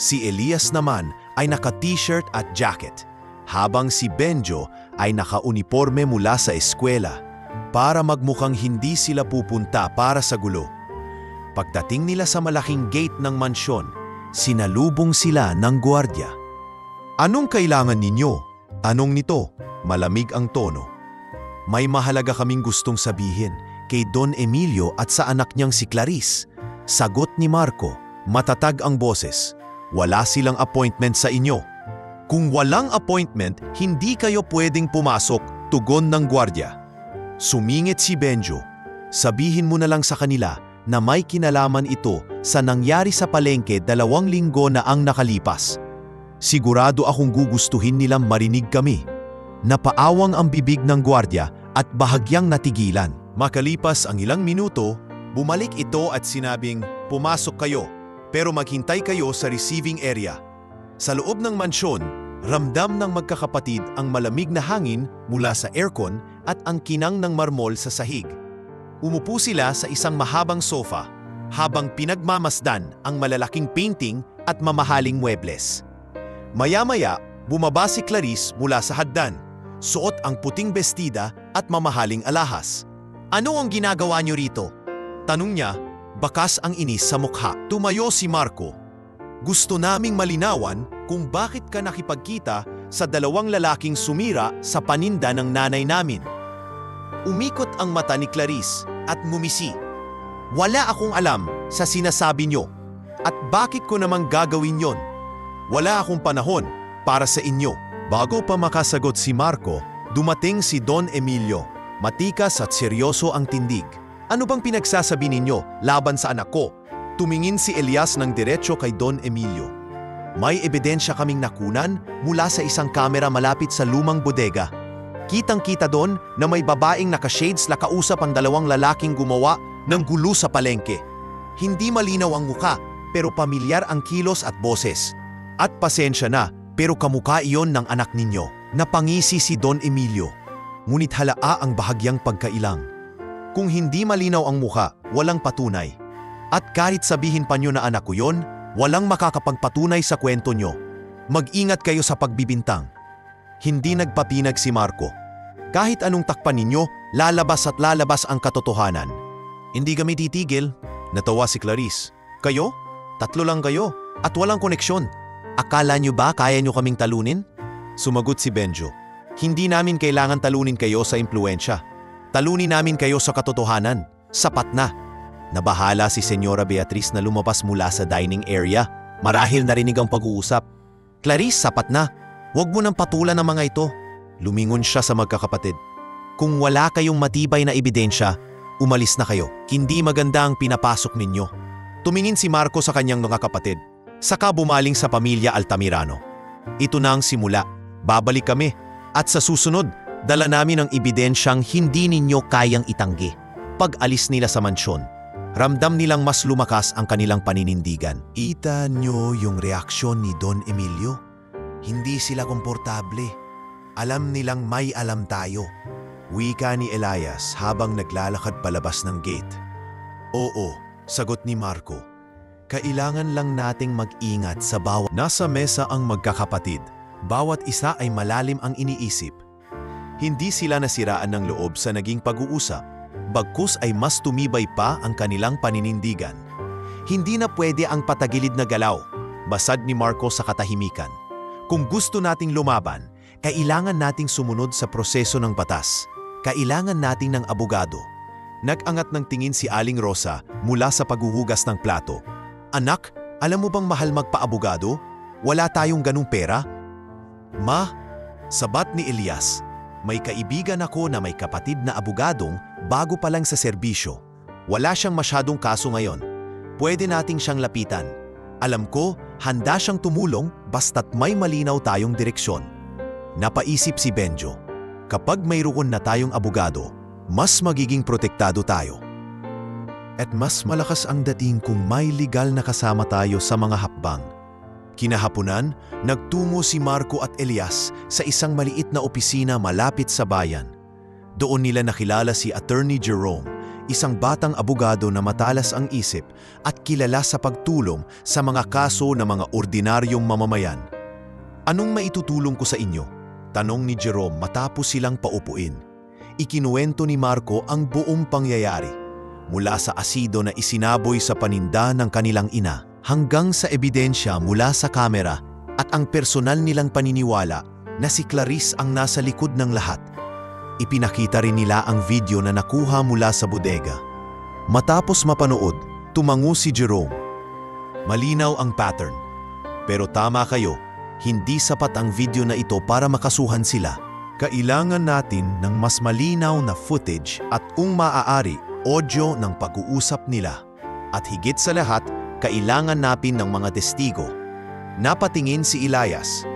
Si Elias naman ay naka-t-shirt at jacket, habang si Benjo ay naka-uniforme mula sa eskwela para magmukhang hindi sila pupunta para sa gulo. Pagdating nila sa malaking gate ng mansyon, sinalubong sila ng gwardiya. "Anong kailangan ninyo?" tanong nito. Malamig ang tono. "May mahalaga kaming gustong sabihin kay Don Emilio at sa anak niyang si Clarice." Sagot ni Marco, matatag ang boses. "Wala silang appointment sa inyo." "Kung walang appointment, hindi kayo pwedeng pumasok," tugon ng gwardiya. Sumingit si Benjo. "Sabihin mo na lang sa kanila na may kinalaman ito sa nangyari sa palengke 2 linggo na ang nakalipas. Sigurado akong gugustuhin nilang marinig kami." Napaawang ang bibig ng gwardiya at bahagyang natigilan. Makalipas ang ilang minuto, bumalik ito at sinabing, "Pumasok kayo, pero maghintay kayo sa receiving area." Sa loob ng mansyon, ramdam ng magkakapatid ang malamig na hangin mula sa aircon at ang kinang ng marmol sa sahig. Umupo sila sa isang mahabang sofa habang pinagmamasdan ang malalaking painting at mamahaling muebles. Maya-maya, bumaba si Clarice mula sa hagdan, suot ang puting bestida at mamahaling alahas. "Ano ang ginagawa niyo rito?" tanong niya, bakas ang inis sa mukha. Tumayo si Marco. "Gusto naming malinawan kung bakit ka nakipagkita sa 2 lalaking sumira sa paninda ng nanay namin." Umikot ang mata ni Clarice at ngumisi. "Wala akong alam sa sinasabi niyo. At bakit ko namang gagawin yon? Wala akong panahon para sa inyo." Bago pa makasagot si Marco, dumating si Don Emilio. Matikas at seryoso ang tindig. "Ano bang pinagsasabi ninyo laban sa anak ko?" Tumingin si Elias ng diretso kay Don Emilio. "May ebidensya kaming nakunan mula sa isang kamera malapit sa lumang bodega. Kitang-kita doon na may babaeng naka-shades na kausap ang 2 lalaking gumawa ng gulo sa palengke. Hindi malinaw ang muka, pero pamilyar ang kilos at boses. At pasensya na, pero kamukha iyon ng anak ninyo." Napangisi si Don Emilio. Ngunit halaa ang bahagyang pagkailang. "Kung hindi malinaw ang muka, walang patunay. At kahit sabihin pa nyo na anak ko yon, walang makakapagpatunay sa kwento nyo. Mag-ingat kayo sa pagbibintang." Hindi nagpapinag si Marco. "Kahit anong takpan ninyo, lalabas at lalabas ang katotohanan." "Hindi kami titigil," natawa si Clarice. "Kayo? 3 lang kayo at walang koneksyon. Akala nyo ba kaya nyo kaming talunin?" Sumagot si Benjo. "Hindi namin kailangan talunin kayo sa impluensya. Talunin namin kayo sa katotohanan. Sapat na." Nabahala si Senyora Beatriz na lumabas mula sa dining area. Marahil narinig ang pag-uusap. "Clarice, sapat na. Huwag mo nang patulan ang mga ito." Lumingon siya sa magkakapatid. "Kung wala kayong matibay na ebidensya, umalis na kayo. Hindi maganda ang pinapasok ninyo." Tumingin si Marco sa kanyang mga kapatid. Saka bumaling sa pamilya Altamirano. "Ito na ang simula. Babalik kami. At sa susunod, dala namin ang ebidensyang hindi ninyo kayang itanggi." Pag-alis nila sa mansyon, ramdam nilang mas lumakas ang kanilang paninindigan. Ita nyo yung reaksyon ni Don Emilio? Hindi sila komportable. Alam nilang may alam tayo. Wika ni Elias habang naglalakad palabas ng gate. "Oo," sagot ni Marco. "Kailangan lang nating mag-ingat sa bawat..." Nasa mesa ang magkakapatid. Bawat isa ay malalim ang iniisip. Hindi sila nasiraan ng loob sa naging pag-uusap. Bagkus ay mas tumibay pa ang kanilang paninindigan. "Hindi na pwede ang patagilid na galaw," basad ni Marco sa katahimikan. "Kung gusto nating lumaban, kailangan nating sumunod sa proseso ng batas. Kailangan nating ng abogado." Nag-angat ng tingin si Aling Rosa mula sa paghuhugas ng plato. "Anak, alam mo bang mahal magpa-abogado? Wala tayong ganung pera." "Ma," sabat ni Elias, "may kaibigan ako na may kapatid na abogadong bago pa lang sa serbisyo. Wala siyang masyadong kaso ngayon. Pwede nating siyang lapitan. Alam ko, handa siyang tumulong basta't may malinaw tayong direksyon." Napaisip si Benjo. Kapag mayroon na tayong abogado, mas magiging protektado tayo. At mas malakas ang dating kung may legal na kasama tayo sa mga hakbang. Kinahapunan, nagtungo si Marco at Elias sa isang maliit na opisina malapit sa bayan. Doon nila nakilala si Attorney Jerome, isang batang abogado na matalas ang isip at kilala sa pagtulong sa mga kaso ng mga ordinaryong mamamayan. "Anong maitutulong ko sa inyo?" tanong ni Jerome matapos silang paupuin. Ikinuwento ni Marco ang buong pangyayari. mula sa asido na isinaboy sa paninda ng kanilang ina hanggang sa ebidensya mula sa kamera at ang personal nilang paniniwala na si Clarice ang nasa likod ng lahat. Ipinakita rin nila ang video na nakuha mula sa bodega. Matapos mapanood, tumango si Jerome. Malinaw ang pattern. Pero tama kayo, hindi sapat ang video na ito para makasuhan sila. Kailangan natin ng mas malinaw na footage at kung maaari, audio ng pag-uusap nila. At higit sa lahat, kailangan natin ng mga testigo. Napatingin si Elias.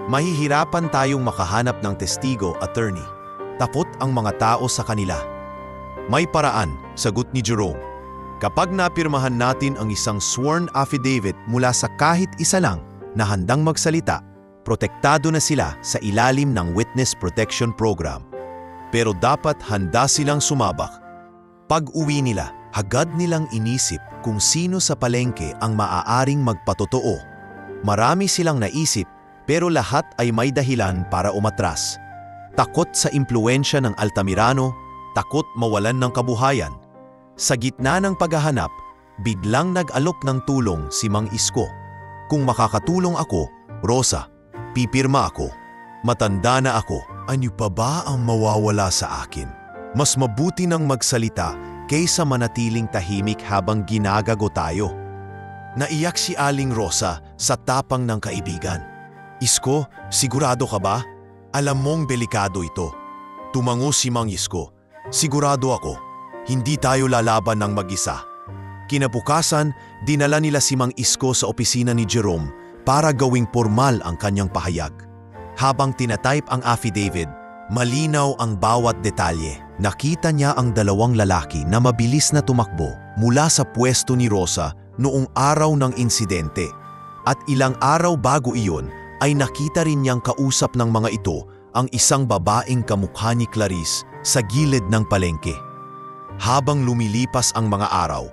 Mahihirapan tayong makahanap ng testigo, attorney. Takot ang mga tao sa kanila. May paraan, sagot ni Jerome. Kapag napirmahan natin ang isang sworn affidavit mula sa kahit isa lang na handang magsalita, protektado na sila sa ilalim ng Witness Protection Program. Pero dapat handa silang sumabak. Pag-uwi nila, agad nilang inisip kung sino sa palengke ang maaaring magpatotoo. Marami silang naisip pero lahat ay may dahilan para umatras. Takot sa impluwensya ng Altamirano, takot mawalan ng kabuhayan. Sa gitna ng paghahanap, biglang nag-alok ng tulong si Mang Isko. Kung makakatulong ako, Rosa, pipirma ako. Matanda na ako, ano pa ba ang mawawala sa akin? Mas mabuti nang magsalita kaysa manatiling tahimik habang ginagago tayo. Naiyak si Aling Rosa sa tapang ng kaibigan. Isko, sigurado ka ba? Alam mong delikado ito. Tumango si Mang Isko. Sigurado ako, hindi tayo lalaban ng mag-isa. Kinabukasan, dinala nila si Mang Isko sa opisina ni Jerome para gawing formal ang kanyang pahayag. Habang tinatype ang affidavit, malinaw ang bawat detalye. Nakita niya ang dalawang lalaki na mabilis na tumakbo mula sa pwesto ni Rosa noong araw ng insidente. At ilang araw bago iyon, ay nakita rin niyang kausap ng mga ito ang isang babaeng kamukha ni Clarice sa gilid ng palengke. Habang lumilipas ang mga araw,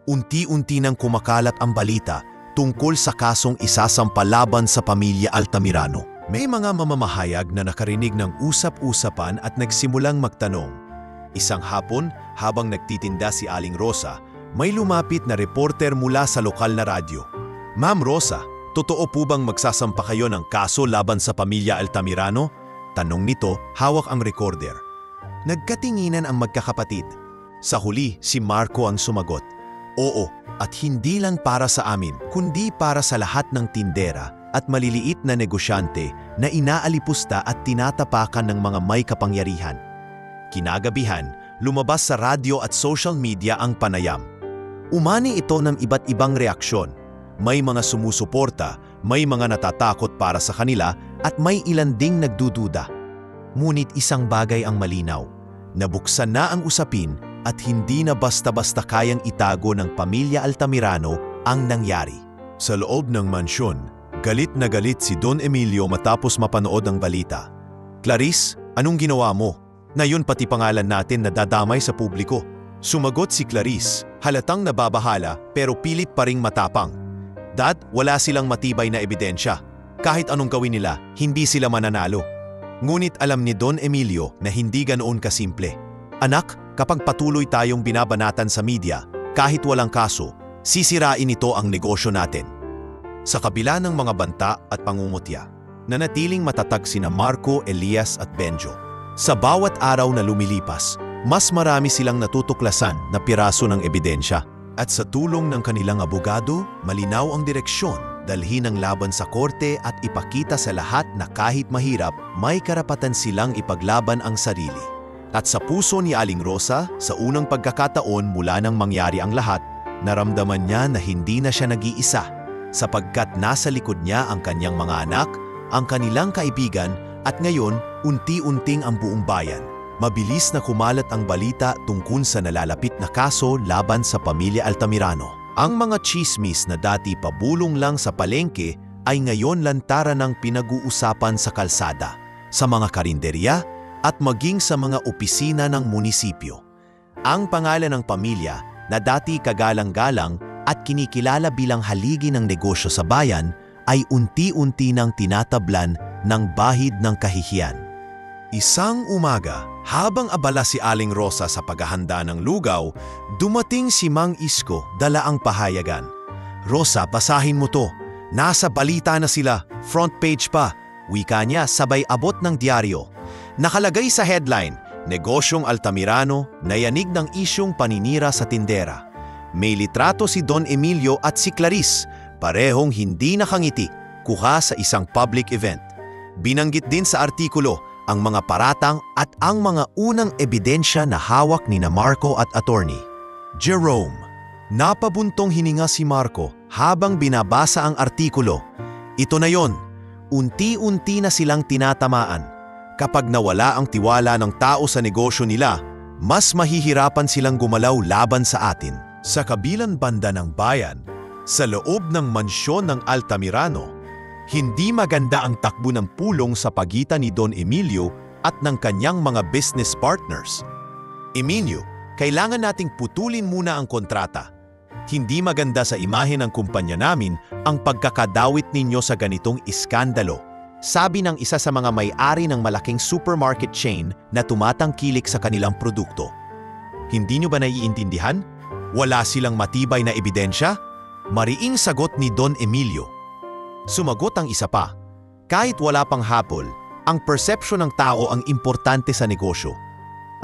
unti-unti nang kumakalat ang balita tungkol sa kasong isasampalaban sa pamilya Altamirano. May mga mamamahayag na nakarinig ng usap-usapan at nagsimulang magtanong. Isang hapon, habang nagtitinda si Aling Rosa, may lumapit na reporter mula sa lokal na radyo. Ma'am Rosa, totoo po bang magsasampa kayo ng kaso laban sa pamilya Altamirano? Tanong nito, hawak ang recorder. Nagkatinginan ang magkakapatid. Sa huli, si Marco ang sumagot. Oo, at hindi lang para sa amin, kundi para sa lahat ng tindera at maliliit na negosyante na inaalipusta at tinatapakan ng mga may kapangyarihan. Kinagabihan, lumabas sa radyo at social media ang panayam. Umani ito ng iba't ibang reaksyon. May mga sumusuporta, may mga natatakot para sa kanila at may ilan ding nagdududa. Ngunit isang bagay ang malinaw. Nabuksan na ang usapin at hindi na basta-basta kayang itago ng pamilya Altamirano ang nangyari. Sa loob ng mansyon, galit na galit si Don Emilio matapos mapanood ang balita. Clarice, anong ginawa mo? Ngayon pati pangalan natin nadadamay sa publiko. Sumagot si Clarice, halatang nababahala pero pilit pa ring matapang. Dad, wala silang matibay na ebidensya. Kahit anong gawin nila, hindi sila mananalo. Ngunit alam ni Don Emilio na hindi ganoon kasimple. Anak, kapag patuloy tayong binabanatan sa media, kahit walang kaso, sisirain ito ang negosyo natin. Sa kabila ng mga banta at pangungutya, nanatiling matatag sina Marco, Elias at Benjo. Sa bawat araw na lumilipas, mas marami silang natutuklasan na piraso ng ebidensya. At sa tulong ng kanilang abogado, malinaw ang direksyon, dalhin ang laban sa korte at ipakita sa lahat na kahit mahirap, may karapatan silang ipaglaban ang sarili. At sa puso ni Aling Rosa, sa unang pagkakataon mula nang mangyari ang lahat, naramdaman niya na hindi na siya nag-iisa, sapagkat nasa likod niya ang kanyang mga anak, ang kanilang kaibigan, at ngayon, unti-unting ang buong bayan. Mabilis na kumalat ang balita tungkol sa nalalapit na kaso laban sa pamilya Altamirano. Ang mga chismis na dati pabulong lang sa palengke ay ngayon lantaran ng pinag-uusapan sa kalsada, sa mga karinderya at maging sa mga opisina ng munisipyo. Ang pangalan ng pamilya na dati kagalang-galang at kinikilala bilang haligi ng negosyo sa bayan ay unti-unti nang tinatablan ng bahid ng kahihiyan. Isang umaga, habang abala si Aling Rosa sa paghahanda ng lugaw, dumating si Mang Isko dala ang pahayagan. "Rosa, basahin mo to. Nasa balita na sila, front page pa." Wika niya sabay abot ng diaryo. Nakalagay sa headline, "Negosyong Altamirano, nayanig ng isyong paninira sa tindera." May litrato si Don Emilio at si Clarice, parehong hindi nakangiti, kuha sa isang public event. Binanggit din sa artikulo ang mga paratang at ang mga unang ebidensya na hawak ni Marco at attorney Jerome. Napabuntong hininga si Marco habang binabasa ang artikulo. Ito na yon, unti-unti na silang tinatamaan. Kapag nawala ang tiwala ng tao sa negosyo nila, mas mahihirapan silang gumalaw laban sa atin. Sa kabilang banda ng bayan, sa loob ng mansyon ng Altamirano, hindi maganda ang takbo ng pulong sa pagitan ni Don Emilio at ng kanyang mga business partners. "Emilio, kailangan nating putulin muna ang kontrata. Hindi maganda sa imahe ng kumpanya namin ang pagkakadawit ninyo sa ganitong iskandalo," sabi ng isa sa mga may-ari ng malaking supermarket chain na tumatangkilik sa kanilang produkto. "Hindi nyo ba naiintindihan? Wala silang matibay na ebidensya?" Mariing sagot ni Don Emilio. Sumagot ang isa pa, "Kahit wala pang hapol, ang perception ng tao ang importante sa negosyo.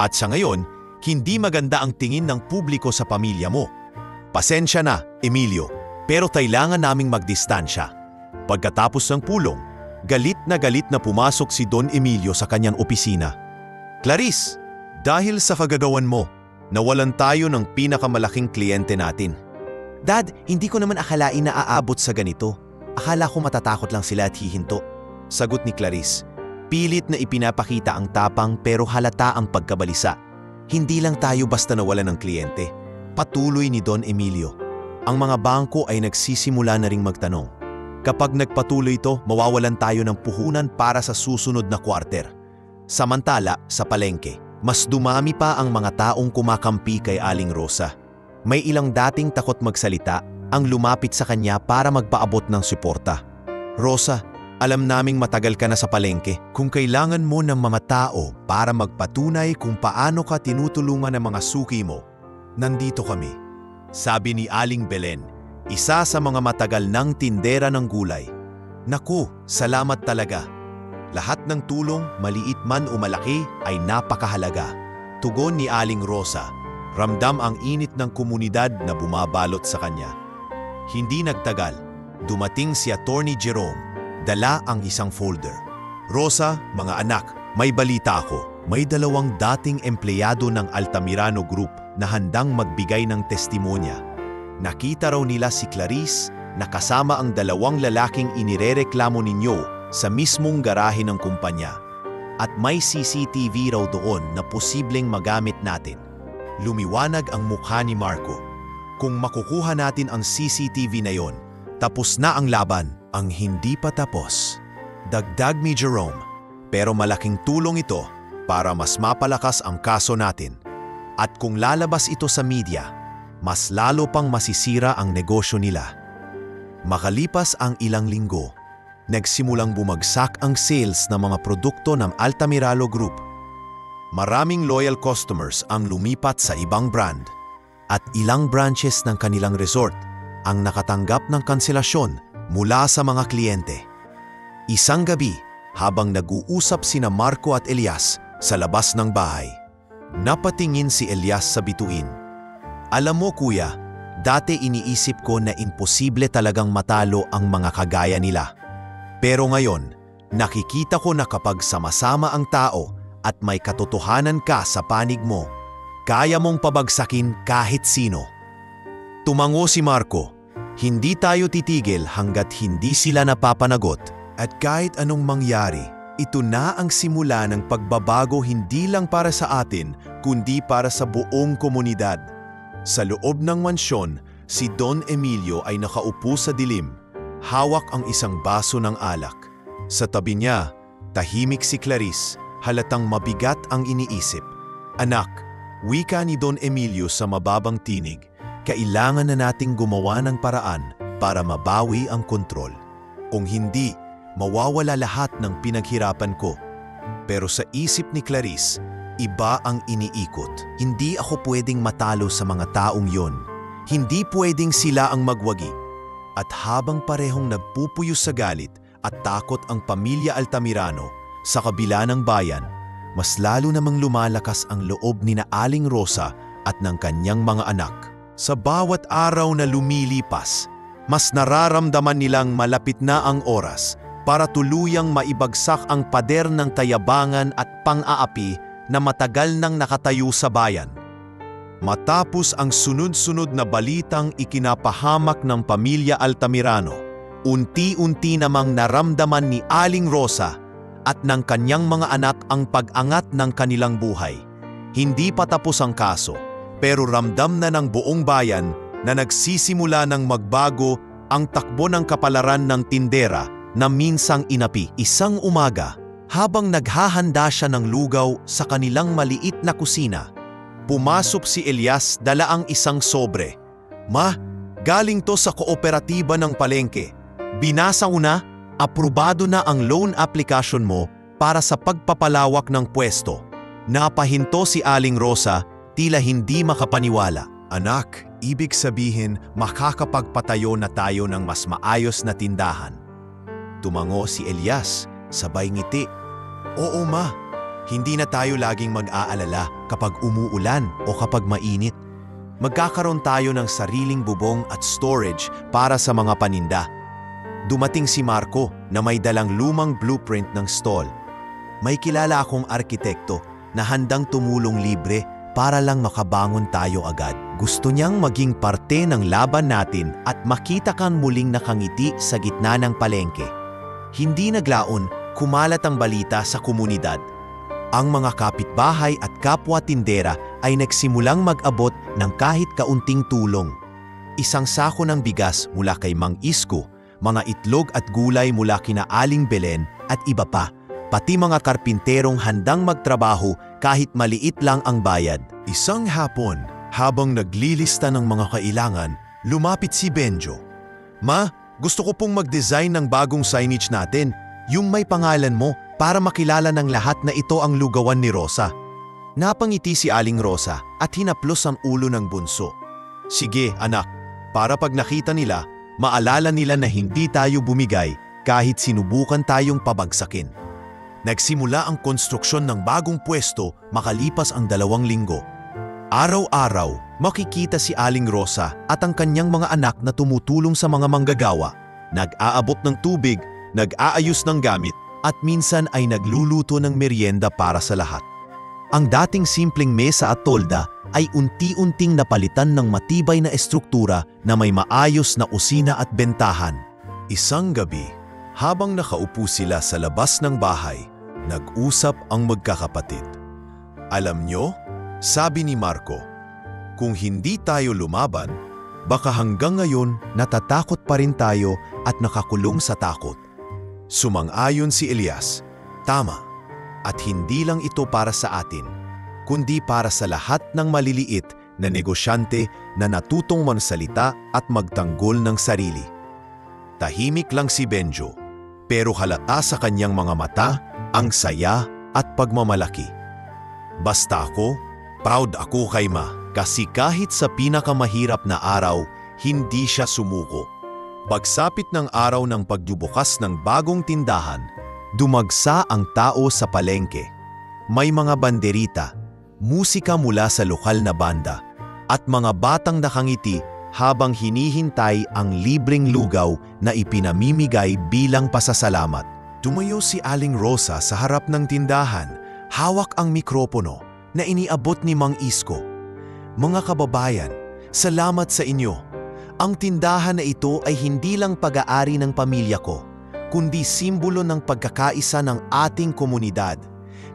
At sa ngayon, hindi maganda ang tingin ng publiko sa pamilya mo. Pasensya na, Emilio, pero kailangan naming magdistansya." Pagkatapos ng pulong, galit na pumasok si Don Emilio sa kanyang opisina. "Clarice, dahil sa kagagawan mo, nawalan tayo ng pinakamalaking kliyente natin." "Dad, hindi ko naman akalain na aabot sa ganito. Akala ko matatakot lang sila at hihinto," sagot ni Clarice. Pilit na ipinapakita ang tapang pero halata ang pagkabalisa. "Hindi lang tayo basta nawalan ng kliyente," patuloy ni Don Emilio. "Ang mga bangko ay nagsisimula na ring magtanong. Kapag nagpatuloy ito, mawawalan tayo ng puhunan para sa susunod na quarter." Samantala, sa palengke, mas dumami pa ang mga taong kumakampi kay Aling Rosa. May ilang dating takot magsalita ang lumapit sa kanya para magpaabot ng suporta. "Rosa, alam naming matagal ka na sa palengke. Kung kailangan mo ng mga tao para magpatunay kung paano ka tinutulungan ng mga suki mo, nandito kami," sabi ni Aling Belen, isa sa mga matagal ng tindera ng gulay. "Naku, salamat talaga. Lahat ng tulong, maliit man o malaki, ay napakahalaga," tugon ni Aling Rosa. Ramdam ang init ng komunidad na bumabalot sa kanya. Hindi nagtagal, dumating si Attorney Jerome, dala ang isang folder. "Rosa, mga anak, may balita ako. May dalawang dating empleyado ng Altamirano Group na handang magbigay ng testimonya. Nakita raw nila si Clarice na kasama ang dalawang lalaking inirereklamo ninyo sa mismong garahe ng kumpanya. At may CCTV raw doon na posibleng magamit natin." Lumiwanag ang mukha ni Marco. Kung makukuha natin ang CCTV na yon, tapos na ang laban. "Ang hindi pa tapos," dagdag ni Jerome, "pero malaking tulong ito para mas mapalakas ang kaso natin. At kung lalabas ito sa media, mas lalo pang masisira ang negosyo nila." Makalipas ang ilang linggo, nagsimulang bumagsak ang sales ng mga produkto ng Altamirano Group. Maraming loyal customers ang lumipat sa ibang brand. At ilang branches ng kanilang resort ang nakatanggap ng kanselasyon mula sa mga kliyente. Isang gabi, habang nag-uusap sina Marco at Elias sa labas ng bahay, napatingin si Elias sa bituin. "Alam mo kuya, dati iniisip ko na imposible talagang matalo ang mga kagaya nila. Pero ngayon, nakikita ko na kapag sama-sama ang tao at may katotohanan ka sa panig mo, kaya mong pabagsakin kahit sino." Tumango si Marco. "Hindi tayo titigil hanggat hindi sila napapanagot. At kahit anong mangyari, ito na ang simula ng pagbabago hindi lang para sa atin, kundi para sa buong komunidad." Sa loob ng mansyon, si Don Emilio ay nakaupo sa dilim, hawak ang isang baso ng alak. Sa tabi niya, tahimik si Clarice, halatang mabigat ang iniisip. "Anak," wika ni Don Emilio sa mababang tinig, "kailangan na nating gumawa ng paraan para mabawi ang kontrol. Kung hindi, mawawala lahat ng pinaghirapan ko." Pero sa isip ni Clarice, iba ang iniikot. Hindi ako pwedeng matalo sa mga taong yon. Hindi pwedeng sila ang magwagi. At habang parehong nagpupuyo sa galit at takot ang pamilya Altamirano sa kabila ng bayan, mas lalo namang lumalakas ang loob ni na Aling Rosa at ng kanyang mga anak. Sa bawat araw na lumilipas, mas nararamdaman nilang malapit na ang oras para tuluyang maibagsak ang pader ng kayabangan at pang-aapi na matagal nang nakatayo sa bayan. Matapos ang sunod-sunod na balitang ikinapahamak ng pamilya Altamirano, unti-unti namang naramdaman ni Aling Rosa at ng kanyang mga anak ang pag-angat ng kanilang buhay. Hindi pa tapos ang kaso, pero ramdam na ng buong bayan na nagsisimula ng magbago ang takbo ng kapalaran ng tindera na minsang inapi. Isang umaga, habang naghahanda siya ng lugaw sa kanilang maliit na kusina, pumasok si Elias dala ang isang sobre. "Ma, galing to sa kooperatiba ng palengke. Binasa ko na, aprobado na ang loan application mo para sa pagpapalawak ng pwesto." Napahinto si Aling Rosa, tila hindi makapaniwala. "Anak, ibig sabihin makakapagpatayo na tayo ng mas maayos na tindahan?" Tumango si Elias, sabay ngiti. "Oo ma, hindi na tayo laging mag-aalala kapag umuulan o kapag mainit. Magkakaroon tayo ng sariling bubong at storage para sa mga paninda." Dumating si Marco na may dalang lumang blueprint ng stall. "May kilala akong arkitekto na handang tumulong libre para lang makabangon tayo agad. Gusto niyang maging parte ng laban natin at makita kang muling nakangiti sa gitna ng palengke." Hindi naglaon, kumalat ang balita sa komunidad. Ang mga kapitbahay at kapwa tindera ay nagsimulang mag-abot ng kahit kaunting tulong. Isang sako ng bigas mula kay Mang Isko, mga itlog at gulay mula kina Aling Belen at iba pa, pati mga karpinterong handang magtrabaho kahit maliit lang ang bayad. Isang hapon, habang naglilista ng mga kailangan, lumapit si Benjo. "Ma, gusto ko pong mag-design ng bagong signage natin, yung may pangalan mo, para makilala ng lahat na ito ang lugawan ni Rosa." Napangiti si Aling Rosa at hinaplos ang ulo ng bunso. "Sige anak, para pag nakita nila, maalala nila na hindi tayo bumigay kahit sinubukan tayong pabagsakin." Nagsimula ang konstruksyon ng bagong pwesto makalipas ang 2 linggo. Araw-araw, makikita si Aling Rosa at ang kanyang mga anak na tumutulong sa mga manggagawa, nag-aabot ng tubig, nag-aayos ng gamit, at minsan ay nagluluto ng merienda para sa lahat. Ang dating simpleng mesa at tolda ay unti-unting napalitan ng matibay na estruktura na may maayos na usina at bentahan. Isang gabi, habang nakaupo sila sa labas ng bahay, nag-usap ang magkakapatid. "Alam nyo," sabi ni Marco, "kung hindi tayo lumaban, baka hanggang ngayon natatakot pa rin tayo at nakakulong sa takot." Sumang-ayon si Elias, "Tama, at hindi lang ito para sa atin, kundi para sa lahat ng maliliit na negosyante na natutong magsalita at magtanggol ng sarili." Tahimik lang si Benjo, pero halata sa kanyang mga mata ang saya at pagmamalaki. "Basta ako, proud ako kay Ma, kasi kahit sa pinakamahirap na araw, hindi siya sumuko." Pagsapit ng araw ng pagbubukas ng bagong tindahan, dumagsa ang tao sa palengke. May mga banderita, musika mula sa lokal na banda, at mga batang nakangiti habang hinihintay ang libreng lugaw na ipinamimigay bilang pasasalamat. Tumayo si Aling Rosa sa harap ng tindahan, hawak ang mikropono na iniabot ni Mang Isko. "Mga kababayan, salamat sa inyo. Ang tindahan na ito ay hindi lang pag-aari ng pamilya ko, kundi simbolo ng pagkakaisa ng ating komunidad.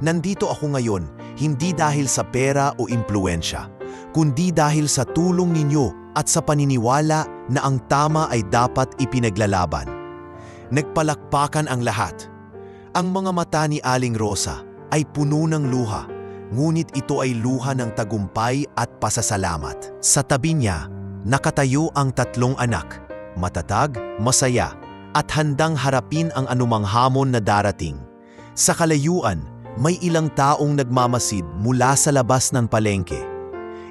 Nandito ako ngayon hindi dahil sa pera o impluensya, kundi dahil sa tulong ninyo at sa paniniwala na ang tama ay dapat ipinaglalaban." Nagpalakpakan ang lahat. Ang mga mata ni Aling Rosa ay puno ng luha, ngunit ito ay luha ng tagumpay at pasasalamat. Sa tabi niya, nakatayo ang 3 anak, matatag, masaya, at handang harapin ang anumang hamon na darating. Sa kalayuan, may ilang taong nagmamasid mula sa labas ng palengke.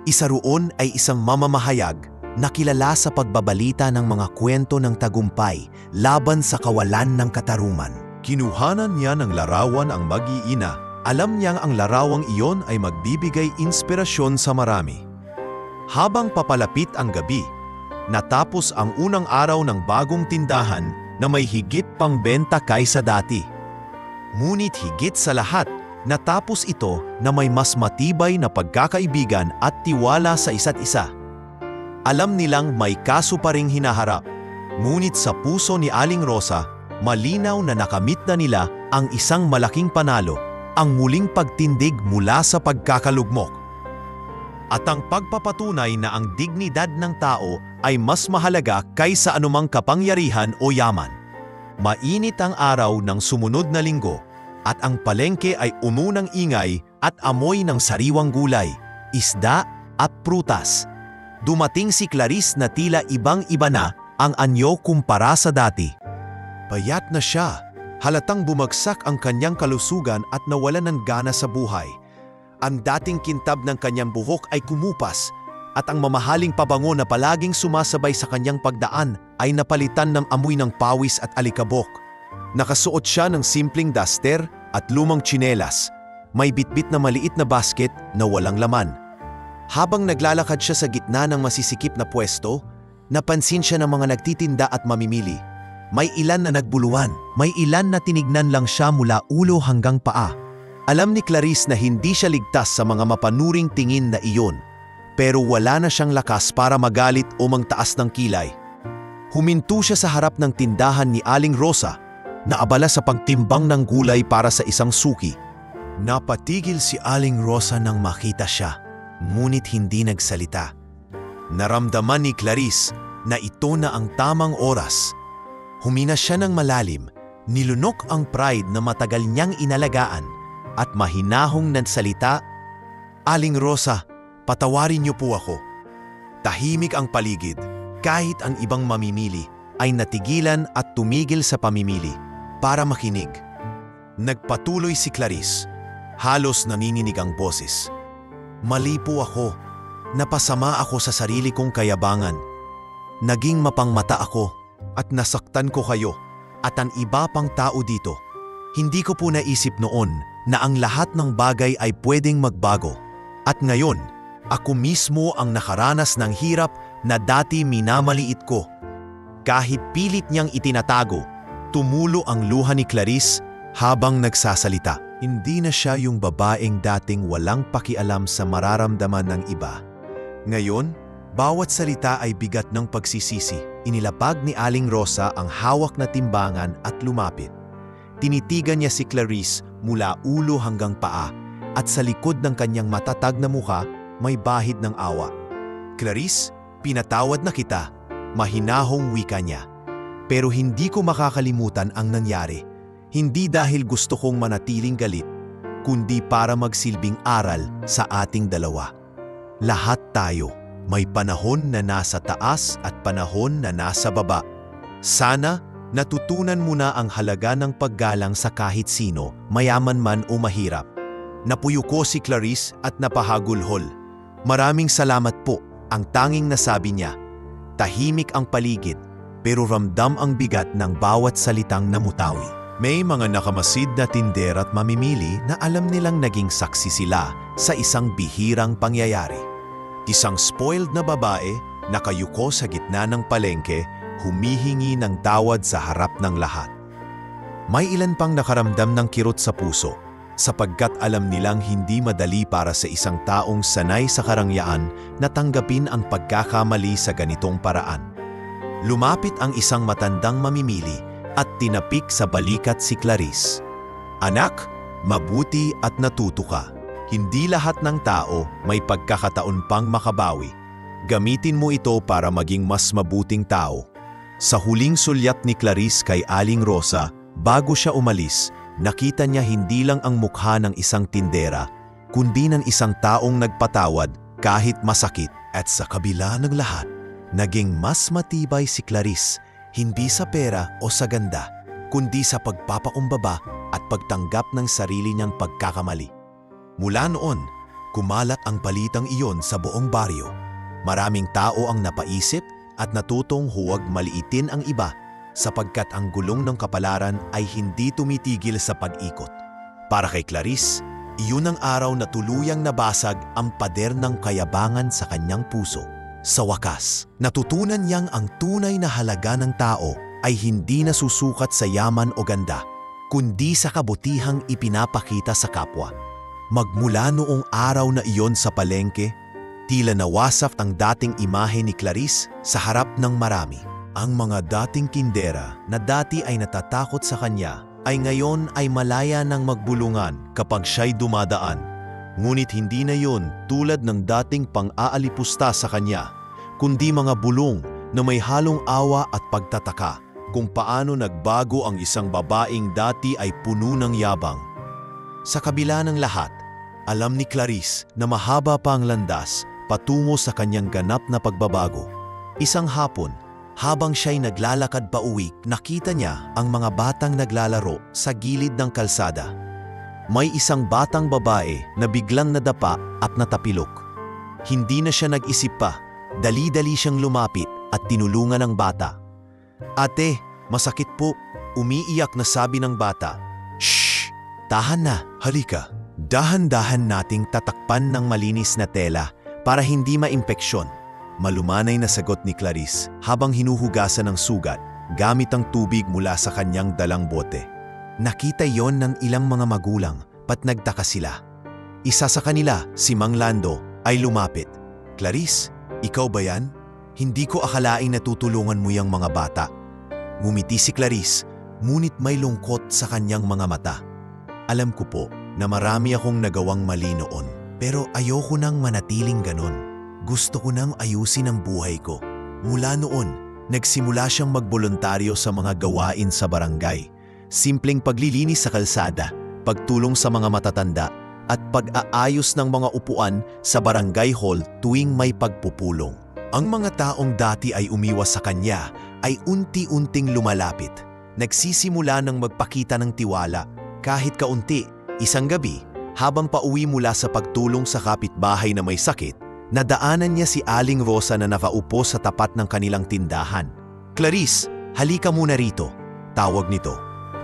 Isa roon ay isang mamamahayag na kilala sa pagbabalita ng mga kwento ng tagumpay laban sa kawalan ng katarungan. Kinuhanan niya ng larawan ang mag-iina. Alam niyang ang larawang iyon ay magbibigay inspirasyon sa marami. Habang papalapit ang gabi, natapos ang unang araw ng bagong tindahan na may higit pang benta kaysa dati. Ngunit higit sa lahat, natapos ito na may mas matibay na pagkakaibigan at tiwala sa isa't isa. Alam nilang may kaso pa ring hinaharap, ngunit sa puso ni Aling Rosa, malinaw na nakamit na nila ang isang malaking panalo, ang muling pagtindig mula sa pagkakalugmok. At ang pagpapatunay na ang dignidad ng tao ay mas mahalaga kaysa anumang kapangyarihan o yaman. Mainit ang araw ng sumunod na linggo at ang palengke ay umunang ingay at amoy ng sariwang gulay, isda at prutas. Dumating si Clarice na tila ibang-iba na ang anyo kumpara sa dati. Payat na siya, halatang bumagsak ang kanyang kalusugan at nawalan ng gana sa buhay. Ang dating kintab ng kanyang buhok ay kumupas at ang mamahaling pabango na palaging sumasabay sa kanyang pagdaan ay napalitan ng amoy ng pawis at alikabok. Nakasuot siya ng simpleng duster at lumang tsinelas. May bitbit na maliit na basket na walang laman. Habang naglalakad siya sa gitna ng masisikip na pwesto, napansin siya ng mga nagtitinda at mamimili. May ilan na nagbuluhan, may ilan na tinignan lang siya mula ulo hanggang paa. Alam ni Clarice na hindi siya ligtas sa mga mapanuring tingin na iyon, pero wala na siyang lakas para magalit o mangtaas ng kilay. Huminto siya sa harap ng tindahan ni Aling Rosa, na abala sa pagtimbang ng gulay para sa isang suki. Napatigil si Aling Rosa nang makita siya, ngunit hindi nagsalita. Naramdaman ni Clarice na ito na ang tamang oras. Humina siya ng malalim, nilunok ang pride na matagal niyang inalagaan at mahinahong nagsalita, "Aling Rosa, patawarin niyo po ako." Tahimik ang paligid, kahit ang ibang mamimili ay natigilan at tumigil sa pamimili para makinig. Nagpatuloy si Clarice, halos nanininig ang boses. "Mali po ako. Napasama ako sa sarili kong kayabangan. Naging mapangmata ako at nasaktan ko kayo at ang iba pang tao dito. Hindi ko po naisip noon na ang lahat ng bagay ay pwedeng magbago. At ngayon, ako mismo ang nakaranas ng hirap na dati minamaliit ko." Kahit pilit niyang itinatago, tumulo ang luha ni Clarice habang nagsasalita. Hindi na siya yung babaeng dating walang pakialam sa mararamdaman ng iba. Ngayon, bawat salita ay bigat ng pagsisisi. Inilapag ni Aling Rosa ang hawak na timbangan at lumapit. Tinitigan niya si Clarice mula ulo hanggang paa at sa likod ng kanyang matatag na mukha may bahid ng awa. "Clarice, pinatawad na kita," mahinahong wika niya. "Pero hindi ko makakalimutan ang nangyari. Hindi dahil gusto kong manatiling galit, kundi para magsilbing aral sa ating dalawa. Lahat tayo may panahon na nasa taas at panahon na nasa baba. Sana natutunan mo na ang halaga ng paggalang sa kahit sino, mayaman man o mahirap." Napuyuko si Clarice at napahagulhol. "Maraming salamat po," ang tanging nasabi niya. Tahimik ang paligid, pero ramdam ang bigat ng bawat salitang namutawi. May mga nakamasid na tinder at mamimili na alam nilang naging saksi sila sa isang bihirang pangyayari. Isang spoiled na babae, nakayuko sa gitna ng palengke, humihingi ng tawad sa harap ng lahat. May ilan pang nakaramdam ng kirot sa puso, sapagkat alam nilang hindi madali para sa isang taong sanay sa karangyaan na tanggapin ang pagkakamali sa ganitong paraan. Lumapit ang isang matandang mamimili at tinapik sa balikat si Clarice. "Anak, mabuti at natuto ka. Hindi lahat ng tao may pagkakataon pang makabawi. Gamitin mo ito para maging mas mabuting tao." Sa huling sulyap ni Clarice kay Aling Rosa, bago siya umalis, nakita niya hindi lang ang mukha ng isang tindera, kundi ng isang taong nagpatawad kahit masakit. At sa kabila ng lahat, naging mas matibay si Clarice, hindi sa pera o sa ganda, kundi sa pagpapakumbaba at pagtanggap ng sarili niyang pagkakamali. Mula noon, kumalat ang balitang iyon sa buong baryo. Maraming tao ang napaisip at natutong huwag maliitin ang iba sapagkat ang gulong ng kapalaran ay hindi tumitigil sa pag-ikot. Para kay Clarice, iyon ang araw na tuluyang nabasag ang pader ng kayabangan sa kanyang puso. Sa wakas, natutunan niyang ang tunay na halaga ng tao ay hindi nasusukat sa yaman o ganda, kundi sa kabutihang ipinapakita sa kapwa. Magmula noong araw na iyon sa palengke, tila nawasap ang dating imahe ni Clarice sa harap ng marami. Ang mga dating kindera na dati ay natatakot sa kanya ay ngayon ay malaya ng magbulungan kapag siya'y dumadaan. Ngunit hindi na yun tulad ng dating pang-aalipusta sa kanya, kundi mga bulong na may halong awa at pagtataka kung paano nagbago ang isang babaeng dati ay puno ng yabang. Sa kabila ng lahat, alam ni Clarice na mahaba pa ang landas patungo sa kanyang ganap na pagbabago. Isang hapon, habang siya'y naglalakad pauwi, nakita niya ang mga batang naglalaro sa gilid ng kalsada. May isang batang babae na biglang nadapa at natapilok. Hindi na siya nag-isip pa, dali-dali siyang lumapit at tinulungan ang bata. "Ate, masakit po," umiiyak na sabi ng bata. "Shh! Tahan na, halika." Dahan-dahan nating tatakpan ng malinis na tela para hindi maimpeksyon. Malumanay na sagot ni Clarice habang hinuhugasan ng sugat gamit ang tubig mula sa kanyang dalang bote. Nakita yon ng ilang mga magulang pat nagtaka sila. Isa sa kanila, si Mang Lando, ay lumapit. "Clarice, ikaw ba yan? Hindi ko akalaing natutulungan mo yung mga bata." Ngumiti si Clarice, ngunit may lungkot sa kanyang mga mata. "Alam ko po na marami akong nagawang mali noon, pero ayoko nang manatiling ganon. Gusto ko nang ayusin ang buhay ko." Mula noon, nagsimula siyang magboluntaryo sa mga gawain sa barangay. Simpleng paglilinis sa kalsada, pagtulong sa mga matatanda, at pag-aayos ng mga upuan sa barangay hall tuwing may pagpupulong. Ang mga taong dati ay umiwas sa kanya ay unti-unting lumalapit. Nagsisimula ng magpakita ng tiwala kahit kaunti. Isang gabi, habang pauwi mula sa pagtulong sa kapitbahay na may sakit, nadaanan niya si Aling Rosa na nakaupo sa tapat ng kanilang tindahan. "Clarice, halika muna rito," tawag nito.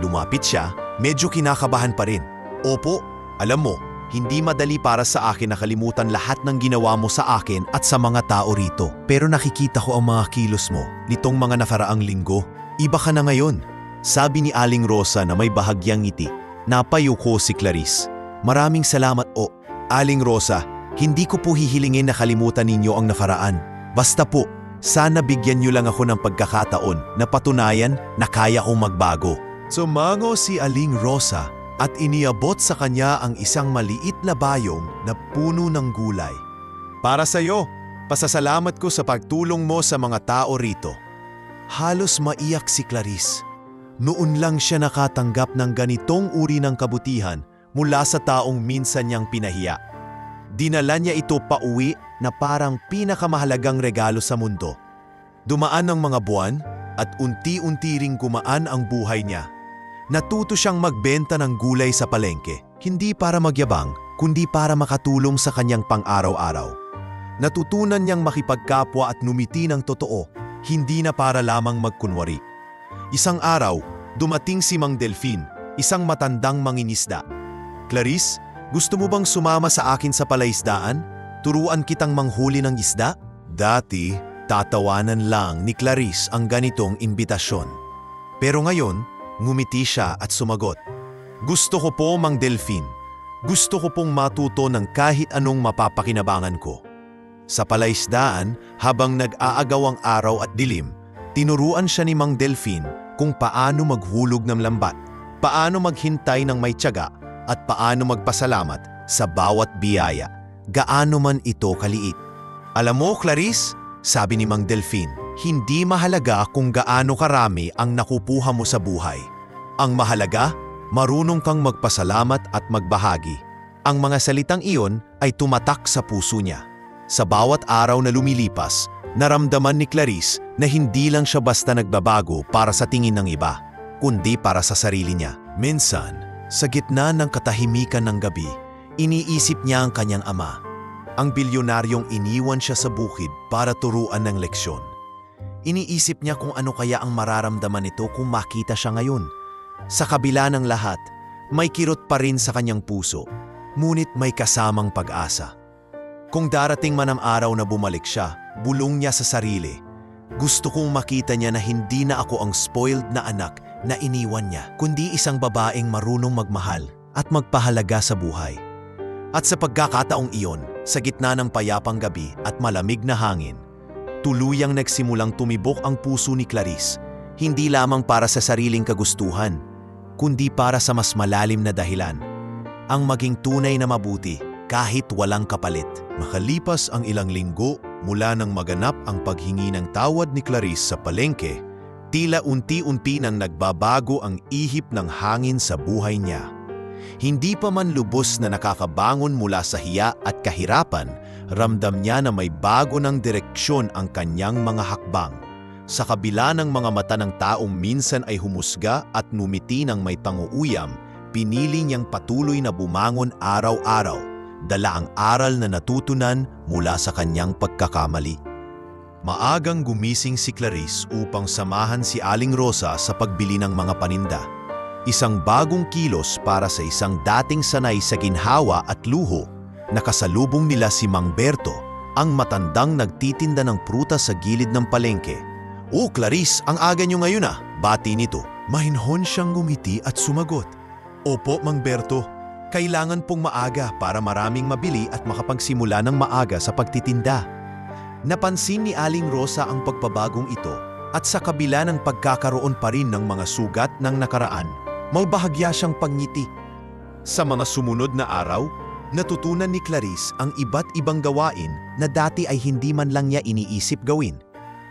Lumapit siya, medyo kinakabahan pa rin. "Opo, alam mo, hindi madali para sa akin nakalimutan lahat ng ginawa mo sa akin at sa mga tao rito. Pero nakikita ko ang mga kilos mo nitong mga nakaraang linggo. Iba ka na ngayon," sabi ni Aling Rosa na may bahagyang ngiti. Napayuko si Clarice. "Maraming salamat o, Aling Rosa. Hindi ko po hihilingin na kalimutan ninyo ang nakaraan. Basta po, sana bigyan niyo lang ako ng pagkakataon na patunayan na kaya kong magbago." Sumango si Aling Rosa at iniabot sa kanya ang isang maliit na bayong na puno ng gulay. "Para sa iyo, pasasalamat ko sa pagtulong mo sa mga tao rito." Halos maiyak si Clarice. Noon lang siya nakatanggap ng ganitong uri ng kabutihan mula sa taong minsan niyang pinahiya. Dinala niya ito pauwi na parang pinakamahalagang regalo sa mundo. Dumaan ang mga buwan at unti-unti ring gumaan ang buhay niya. Natuto siyang magbenta ng gulay sa palengke, hindi para magyabang, kundi para makatulong sa kanyang pang-araw-araw. Natutunan niyang makipagkapwa at numiti ng totoo, hindi na para lamang magkunwari. Isang araw, dumating si Mang Delfin, isang matandang mangingisda. "Clarice, gusto mo bang sumama sa akin sa palaisdaan? Turuan kitang manghuli ng isda?" Dati, tatawanan lang ni Clarice ang ganitong imbitasyon. Pero ngayon, ngumiti siya at sumagot, "Gusto ko po, Mang Delfin. Gusto ko pong matuto ng kahit anong mapapakinabangan ko." Sa palaisdaan, habang nag-aagaw ang araw at dilim, tinuruan siya ni Mang Delfin kung paano maghulog ng lambat, paano maghintay ng may tiyaga, at paano magpasalamat sa bawat biyaya, gaano man ito kaliit. "Alam mo, Clarice," sabi ni Mang Delfin, "hindi mahalaga kung gaano karami ang nakukuha mo sa buhay. Ang mahalaga, marunong kang magpasalamat at magbahagi." Ang mga salitang iyon ay tumatak sa puso niya. Sa bawat araw na lumilipas, naramdaman ni Clarice na hindi lang siya basta nagbabago para sa tingin ng iba, kundi para sa sarili niya. Minsan, Sa gitna ng katahimikan ng gabi, iniisip niya ang kanyang ama. Ang bilyonaryong iniwan siya sa bukid para turuan ng leksyon. Iniisip niya kung ano kaya ang mararamdaman nito kung makita siya ngayon. Sa kabila ng lahat, may kirot pa rin sa kanyang puso, ngunit may kasamang pag-asa. Kung darating man ang araw na bumalik siya, bulong niya sa sarili, gusto kong makita niya na hindi na ako ang spoiled na anak na iniwan niya, kundi isang babaeng marunong magmahal at magpahalaga sa buhay. At sa pagkakataong iyon, sa gitna ng payapang gabi at malamig na hangin, tuluyang nagsimulang tumibok ang puso ni Clarice, hindi lamang para sa sariling kagustuhan, kundi para sa mas malalim na dahilan, ang maging tunay na mabuti kahit walang kapalit. Makalipas ang ilang linggo mula nang maganap ang paghingi ng tawad ni Clarice sa palengke, tila unti-unti nang nagbabago ang ihip ng hangin sa buhay niya. Hindi pa man lubos na nakakabangon mula sa hiya at kahirapan, ramdam niya na may bago ng direksyon ang kanyang mga hakbang. Sa kabila ng mga mata ng taong minsan ay humusga at numiti ng may panguuyam, pinili niyang patuloy na bumangon araw-araw, dala ang aral na natutunan mula sa kanyang pagkakamali. Maagang gumising si Clarice upang samahan si Aling Rosa sa pagbili ng mga paninda. Isang bagong kilos para sa isang dating sanay sa ginhawa at luho. Nakasalubong nila si Mang Berto, ang matandang nagtitinda ng prutas sa gilid ng palengke. "Oh, Clarice, ang aga niyo ngayon ah," bati nito. Mahinhon siyang ngumiti at sumagot, "Opo, Mang Berto. Kailangan pong maaga para maraming mabili at makapagsimula ng maaga sa pagtitinda." Napansin ni Aling Rosa ang pagbabagong ito at sa kabila ng pagkakaroon pa rin ng mga sugat ng nakaraan, may bahagya siyang pagngiti. Sa mga sumunod na araw, natutunan ni Clarice ang iba't ibang gawain na dati ay hindi man lang niya iniisip gawin.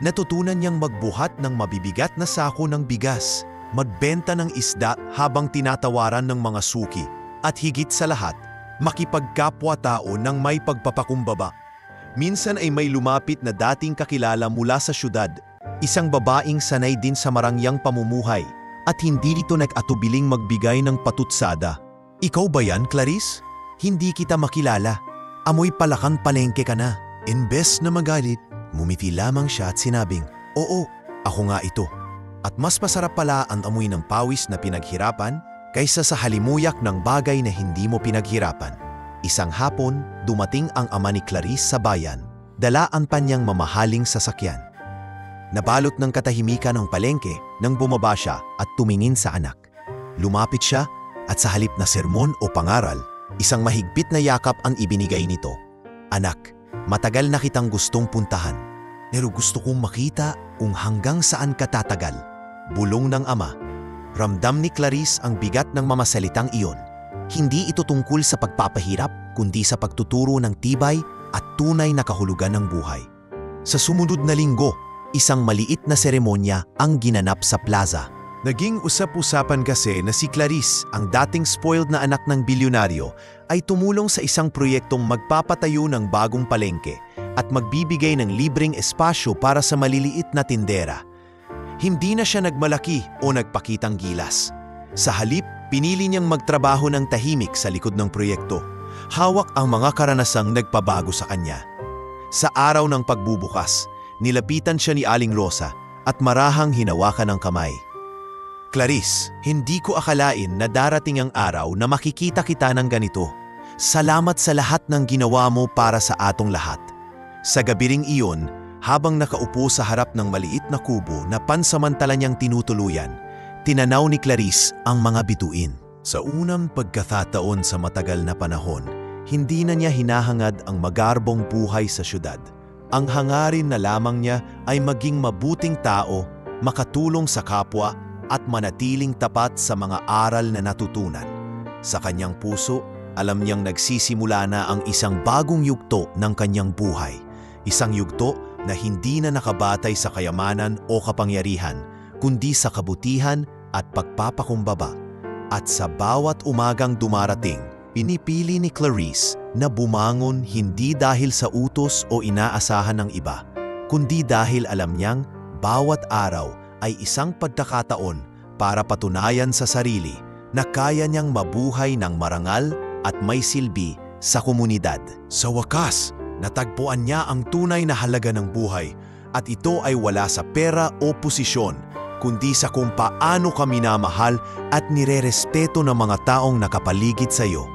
Natutunan niyang magbuhat ng mabibigat na sako ng bigas, magbenta ng isda habang tinatawaran ng mga suki, at higit sa lahat, makipagkapwa-tao ng may pagpapakumbaba. Minsan ay may lumapit na dating kakilala mula sa syudad, isang babaeng sanay din sa marangyang pamumuhay, at hindi ito nag-atubiling magbigay ng patutsada. "Ikaw ba yan, Clarice? Hindi kita makilala. Amoy palakang palengke ka na." Imbes na magalit, ngumiti lamang siya at sinabing, "Oo, ako nga ito." At mas masarap pala ang amoy ng pawis na pinaghirapan kaysa sa halimuyak ng bagay na hindi mo pinaghirapan. Isang hapon, dumating ang ama ni Clarice sa bayan, dala ang kanyang mamahaling sasakyan. Nabalot ng katahimikan ng palengke nang bumaba siya at tumingin sa anak. Lumapit siya at sa halip na sermon o pangaral, isang mahigpit na yakap ang ibinigay nito. "Anak, matagal na kitang gustong puntahan, pero gusto kong makita kung hanggang saan ka tatagal," bulong ng ama. Ramdam ni Clarice ang bigat ng mamasalitang iyon. Hindi ito tungkol sa pagpapahirap, kundi sa pagtuturo ng tibay at tunay na kahulugan ng buhay. Sa sumunod na linggo, isang maliit na seremonya ang ginanap sa plaza. Naging usap-usapan kasi na si Clarice, ang dating spoiled na anak ng bilyonaryo, ay tumulong sa isang proyektong magpapatayo ng bagong palengke at magbibigay ng libreng espasyo para sa maliliit na tindera. Hindi na siya nagmalaki o nagpakitang gilas. Sa halip, pinili niyang magtrabaho ng tahimik sa likod ng proyekto. Hawak ang mga karanasang nagpabago sa kanya. Sa araw ng pagbubukas, nilapitan siya ni Aling Rosa at marahang hinawakan ang kamay. "Clarice, hindi ko akalain na darating ang araw na makikita kita ng ganito. Salamat sa lahat ng ginawa mo para sa atong lahat." Sa gabi ring iyon, habang nakaupo sa harap ng maliit na kubo na pansamantala niyang tinutuluyan, tinanaw ni Clarice ang mga bituin. Sa unang pagkakataon sa matagal na panahon, hindi na niya hinahangad ang magarbong buhay sa syudad. Ang hangarin na lamang niya ay maging mabuting tao, makatulong sa kapwa at manatiling tapat sa mga aral na natutunan. Sa kanyang puso, alam niyang nagsisimula na ang isang bagong yugto ng kanyang buhay. Isang yugto na hindi na nakabatay sa kayamanan o kapangyarihan, kundi sa kabutihan at pagpapakumbaba. At sa bawat umagang dumarating, pinipili ni Clarice na bumangon hindi dahil sa utos o inaasahan ng iba, kundi dahil alam niyang bawat araw ay isang pagkakataon para patunayan sa sarili na kaya niyang mabuhay ng marangal at may silbi sa komunidad. Sa wakas, natagpuan niya ang tunay na halaga ng buhay at ito ay wala sa pera o posisyon, kundi sa kung paano ka minamahal at nirerespeto ng mga taong nakapaligid sa iyo.